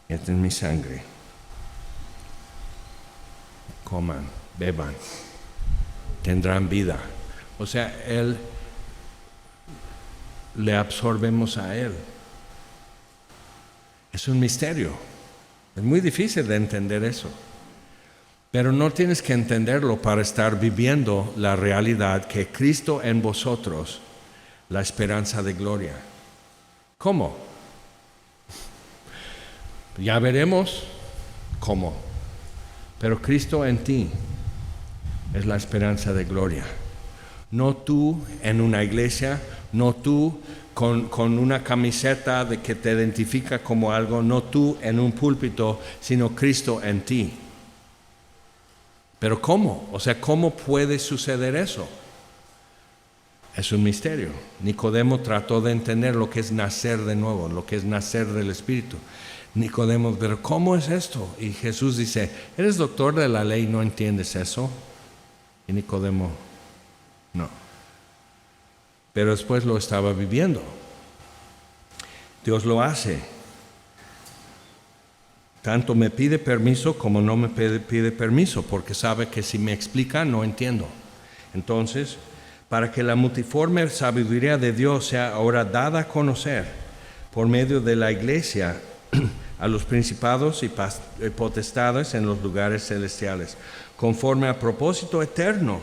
esta es mi sangre. Coman, beban, tendrán vida. O sea, le absorbemos a Él. Es un misterio. Es muy difícil de entender eso. Pero no tienes que entenderlo para estar viviendo la realidad que Cristo en vosotros, la esperanza de gloria. ¿Cómo? Ya veremos cómo. Pero Cristo en ti es la esperanza de gloria. No tú en una iglesia, no tú con una camiseta de que te identifica como algo, no tú en un púlpito, sino Cristo en ti. Pero ¿cómo? O sea, ¿cómo puede suceder eso? Es un misterio. Nicodemo trató de entender lo que es nacer de nuevo, lo que es nacer del Espíritu. Nicodemo, pero ¿cómo es esto? Y Jesús dice, eres doctor de la ley, ¿no entiendes eso? Y Nicodemo, no. Pero después lo estaba viviendo. Dios lo hace. Tanto me pide permiso como no me pide permiso, porque sabe que si me explica no entiendo. Entonces, para que la multiforme sabiduría de Dios sea ahora dada a conocer por medio de la iglesia a los principados y potestades en los lugares celestiales, conforme al propósito eterno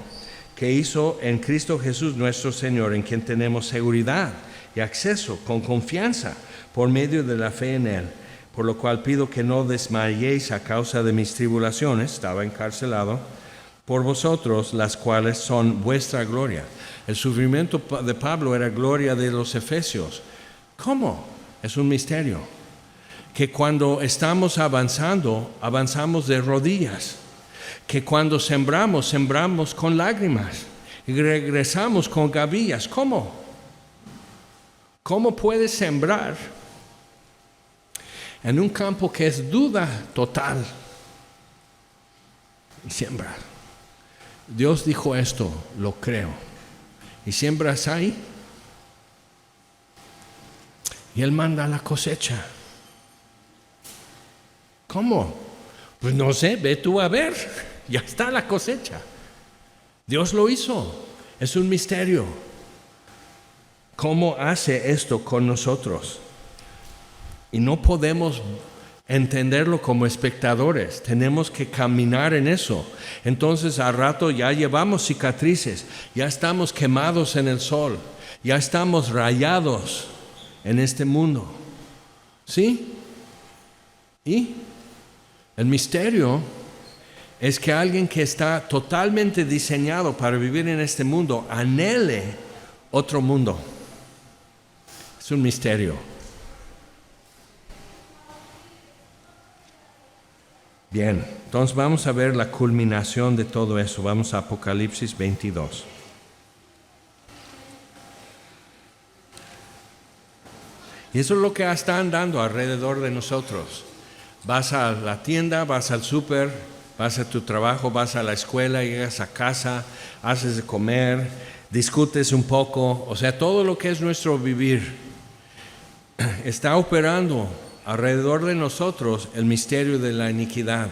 que hizo en Cristo Jesús nuestro Señor, en quien tenemos seguridad y acceso con confianza por medio de la fe en Él. Por lo cual pido que no desmayéis a causa de mis tribulaciones, estaba encarcelado, por vosotros, las cuales son vuestra gloria. El sufrimiento de Pablo era gloria de los efesios. ¿Cómo? Es un misterio. Que cuando estamos avanzando, avanzamos de rodillas. Que cuando sembramos, sembramos con lágrimas. Y regresamos con gavillas. ¿Cómo? ¿Cómo puedes sembrar en un campo que es duda total? Y siembra. Dios dijo esto, lo creo. Y siembras ahí. Y Él manda la cosecha. ¿Cómo? Pues no sé, ve tú a ver. Ya está la cosecha. Dios lo hizo. Es un misterio. ¿Cómo hace esto con nosotros? Y no podemos entenderlo como espectadores, tenemos que caminar en eso. Entonces al rato ya llevamos cicatrices, ya estamos quemados en el sol, ya estamos rayados en este mundo. ¿Sí? Y el misterio es que alguien que está totalmente diseñado para vivir en este mundo anhele otro mundo. Es un misterio. Bien, entonces vamos a ver la culminación de todo eso. Vamos a Apocalipsis 22. Y eso es lo que está andando alrededor de nosotros. Vas a la tienda, vas al súper, vas a tu trabajo, vas a la escuela, llegas a casa, haces de comer, discutes un poco. O sea, todo lo que es nuestro vivir está operando alrededor de nosotros el misterio de la iniquidad.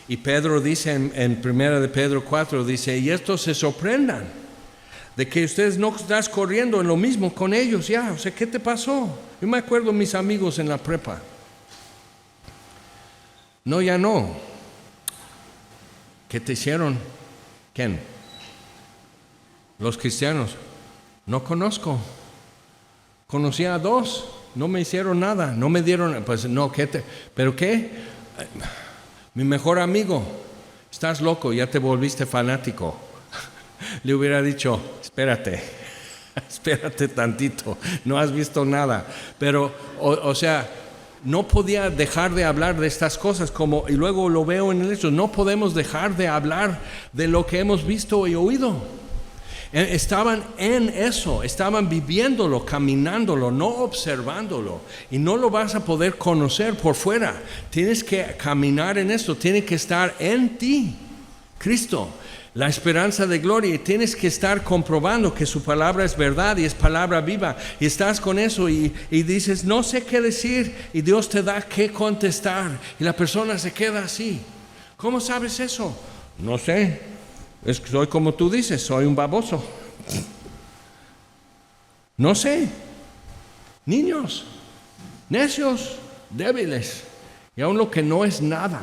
Y Pedro dice en 1 de Pedro 4, dice, y estos se sorprendan de que ustedes no estás corriendo en lo mismo con ellos ya. O sea, ¿qué te pasó? Yo me acuerdo mis amigos en la prepa. No, ya no. ¿Qué te hicieron? ¿Quién? Los cristianos. No conozco. Conocí a 2. No me hicieron nada, no me dieron, pues no, ¿pero qué? Mi mejor amigo, estás loco, ya te volviste fanático. Le hubiera dicho, espérate tantito, no has visto nada. Pero, o sea, no podía dejar de hablar de estas cosas, y luego lo veo en el hecho, no podemos dejar de hablar de lo que hemos visto y oído. Estaban en eso, estaban viviéndolo, caminándolo, no observándolo. Y no lo vas a poder conocer por fuera. Tienes que caminar en esto, tiene que estar en ti, Cristo, la esperanza de gloria. Y tienes que estar comprobando que su palabra es verdad y es palabra viva. Y estás con eso y dices, no sé qué decir. Y Dios te da qué contestar. Y la persona se queda así. ¿Cómo sabes eso? No sé. Soy como tú dices, soy un baboso. No sé. Niños, necios, débiles. Y aún lo que no es nada,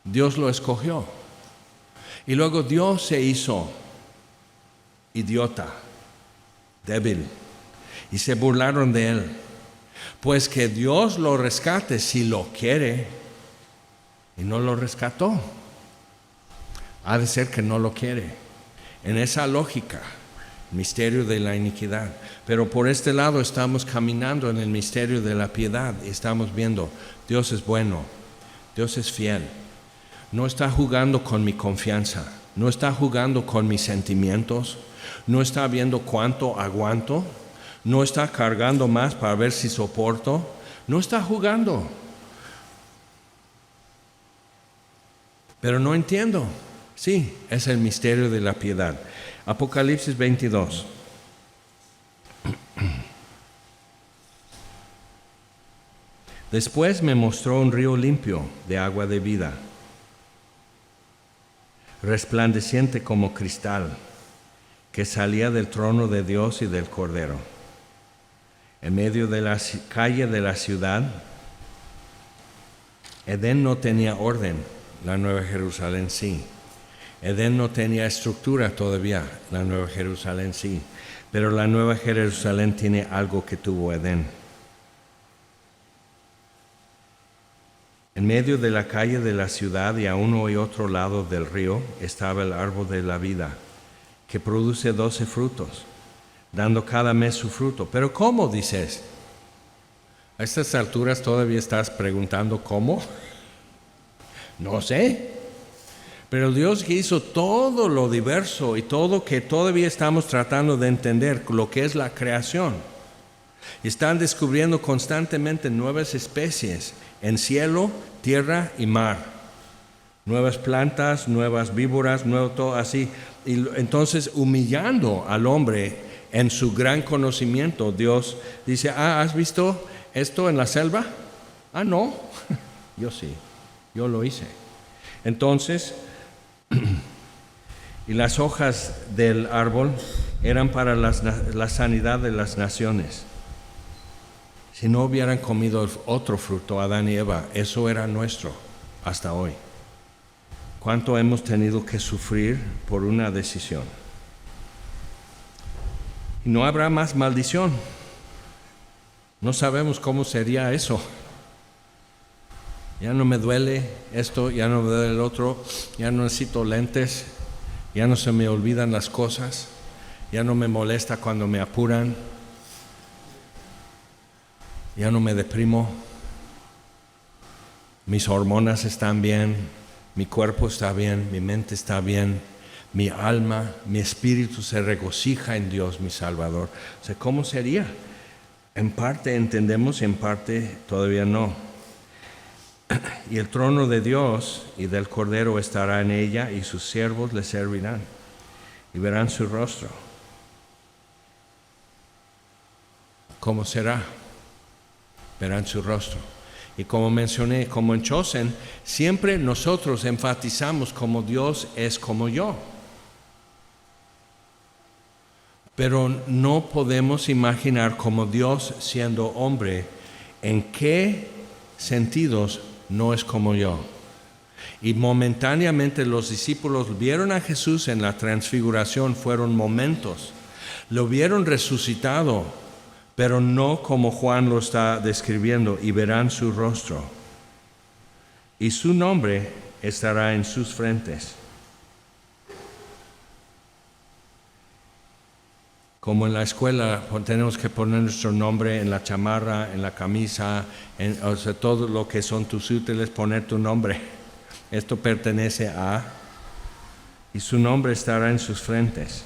Dios lo escogió. Y luego Dios se hizo idiota, débil. Y se burlaron de él. Pues que Dios lo rescate si lo quiere. Y no lo rescató. Ha de ser que no lo quiere. En esa lógica, misterio de la iniquidad. Pero por este lado estamos caminando en el misterio de la piedad y estamos viendo, Dios es bueno, Dios es fiel. No está jugando con mi confianza, no está jugando con mis sentimientos, no está viendo cuánto aguanto, no está cargando más para ver si soporto, No está jugando. Pero no entiendo. Sí, es el misterio de la piedad. Apocalipsis 22. Después me mostró un río limpio de agua de vida, resplandeciente como cristal, que salía del trono de Dios y del Cordero. En medio de la calle de la ciudad, Edén no tenía orden, la Nueva Jerusalén sí. Edén no tenía estructura todavía, la Nueva Jerusalén sí. Pero la Nueva Jerusalén tiene algo que tuvo Edén. En medio de la calle de la ciudad y a uno y otro lado del río estaba el árbol de la vida, que produce 12 frutos, dando cada mes su fruto. ¿Pero cómo, dices? A estas alturas todavía estás preguntando cómo. No sé. Pero Dios que hizo todo lo diverso y todo que todavía estamos tratando de entender, lo que es la creación. Están descubriendo constantemente nuevas especies en cielo, tierra y mar. Nuevas plantas, nuevas víboras, nuevo todo así. Y entonces humillando al hombre en su gran conocimiento, Dios dice, ¿has visto esto en la selva? No, yo sí, yo lo hice. Entonces, y las hojas del árbol eran para la sanidad de las naciones. Si no hubieran comido otro fruto, Adán y Eva, eso era nuestro hasta hoy. ¿Cuánto hemos tenido que sufrir por una decisión? Y no habrá más maldición. No sabemos cómo sería eso. Ya no me duele esto, ya no me duele el otro, ya no necesito lentes, ya no se me olvidan las cosas, ya no me molesta cuando me apuran, ya no me deprimo, mis hormonas están bien, mi cuerpo está bien, mi mente está bien, mi alma, mi espíritu se regocija en Dios, mi Salvador. O sea, ¿cómo sería? En parte entendemos y en parte todavía no. Y el trono de Dios y del Cordero estará en ella, y sus siervos le servirán, y verán su rostro. ¿Cómo será? Verán su rostro. Y como mencioné, como en Chosen, siempre nosotros enfatizamos como Dios es como yo. Pero no podemos imaginar como Dios siendo hombre, en qué sentidos no es como yo. Y momentáneamente los discípulos vieron a Jesús en la transfiguración, fueron momentos. Lo vieron resucitado, pero no como Juan lo está describiendo, y verán su rostro. Y su nombre estará en sus frentes. Como en la escuela tenemos que poner nuestro nombre en la chamarra, en la camisa, o sea, todo lo que son tus útiles, poner tu nombre. Esto pertenece a, y su nombre estará en sus frentes.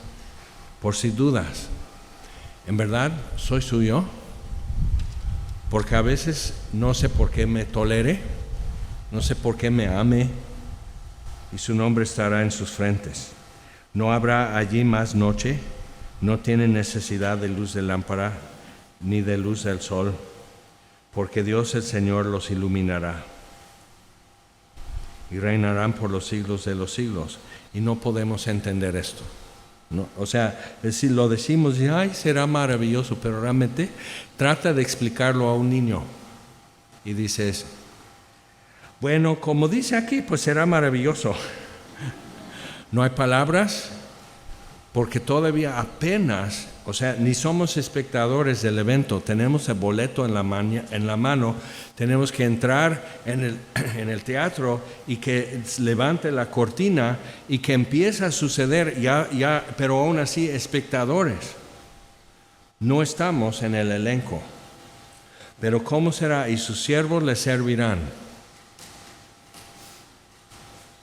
Por si dudas, ¿en verdad soy suyo? Porque a veces no sé por qué me tolere, no sé por qué me ame, y su nombre estará en sus frentes. No habrá allí más noche. No tienen necesidad de luz de lámpara ni de luz del sol, porque Dios el Señor los iluminará y reinarán por los siglos de los siglos. Y no podemos entender esto, ¿no? O sea, lo decimos y ay, será maravilloso, pero realmente trata de explicarlo a un niño y dices, bueno, como dice aquí, pues será maravilloso. No hay palabras. Porque todavía apenas, o sea, ni somos espectadores del evento, tenemos el boleto en la mano, tenemos que entrar en el teatro y que levante la cortina y que empiece a suceder, pero aún así espectadores. No estamos en el elenco. Pero ¿cómo será? Y sus siervos le servirán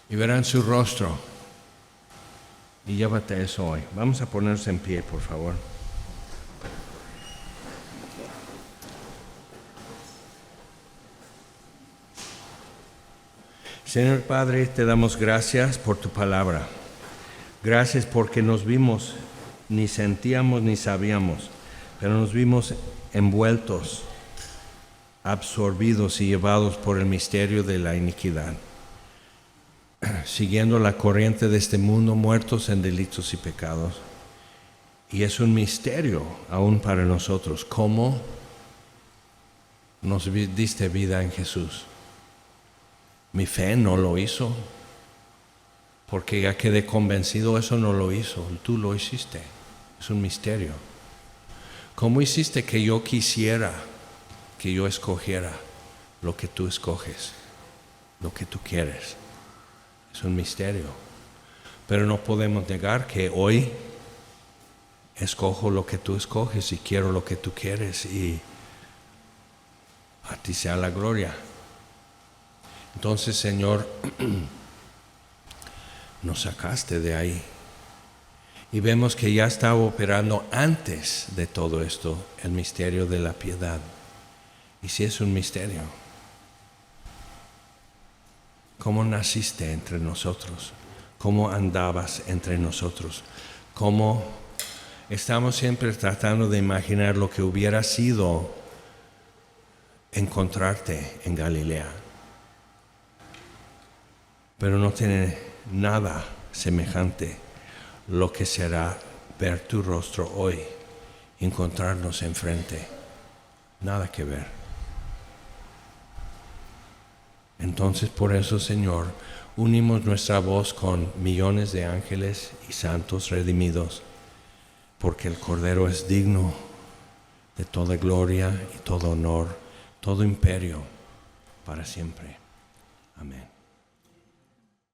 y verán su rostro. Y llévate eso hoy. Vamos a ponernos en pie, por favor. Señor Padre, te damos gracias por tu palabra. Gracias porque nos vimos, ni sentíamos ni sabíamos, pero nos vimos envueltos, absorbidos y llevados por el misterio de la iniquidad, siguiendo la corriente de este mundo, muertos en delitos y pecados. Y es un misterio aún para nosotros, cómo nos diste vida en Jesús. Mi fe no lo hizo, porque ya quedé convencido, eso no lo hizo, tú lo hiciste. Es un misterio. ¿Cómo hiciste que yo quisiera, que yo escogiera lo que tú escoges, lo que tú quieres? Es un misterio. Pero no podemos negar que hoy escojo lo que tú escoges y quiero lo que tú quieres, y a ti sea la gloria. Entonces, Señor, nos sacaste de ahí y vemos que ya estaba operando antes de todo esto el misterio de la piedad. Y si es un misterio, ¿cómo naciste entre nosotros? ¿Cómo andabas entre nosotros? ¿Cómo estamos siempre tratando de imaginar lo que hubiera sido encontrarte en Galilea? Pero no tiene nada semejante lo que será ver tu rostro hoy, encontrarnos enfrente. Nada que ver. Entonces, por eso, Señor, unimos nuestra voz con millones de ángeles y santos redimidos, porque el Cordero es digno de toda gloria y todo honor, todo imperio, para siempre. Amén.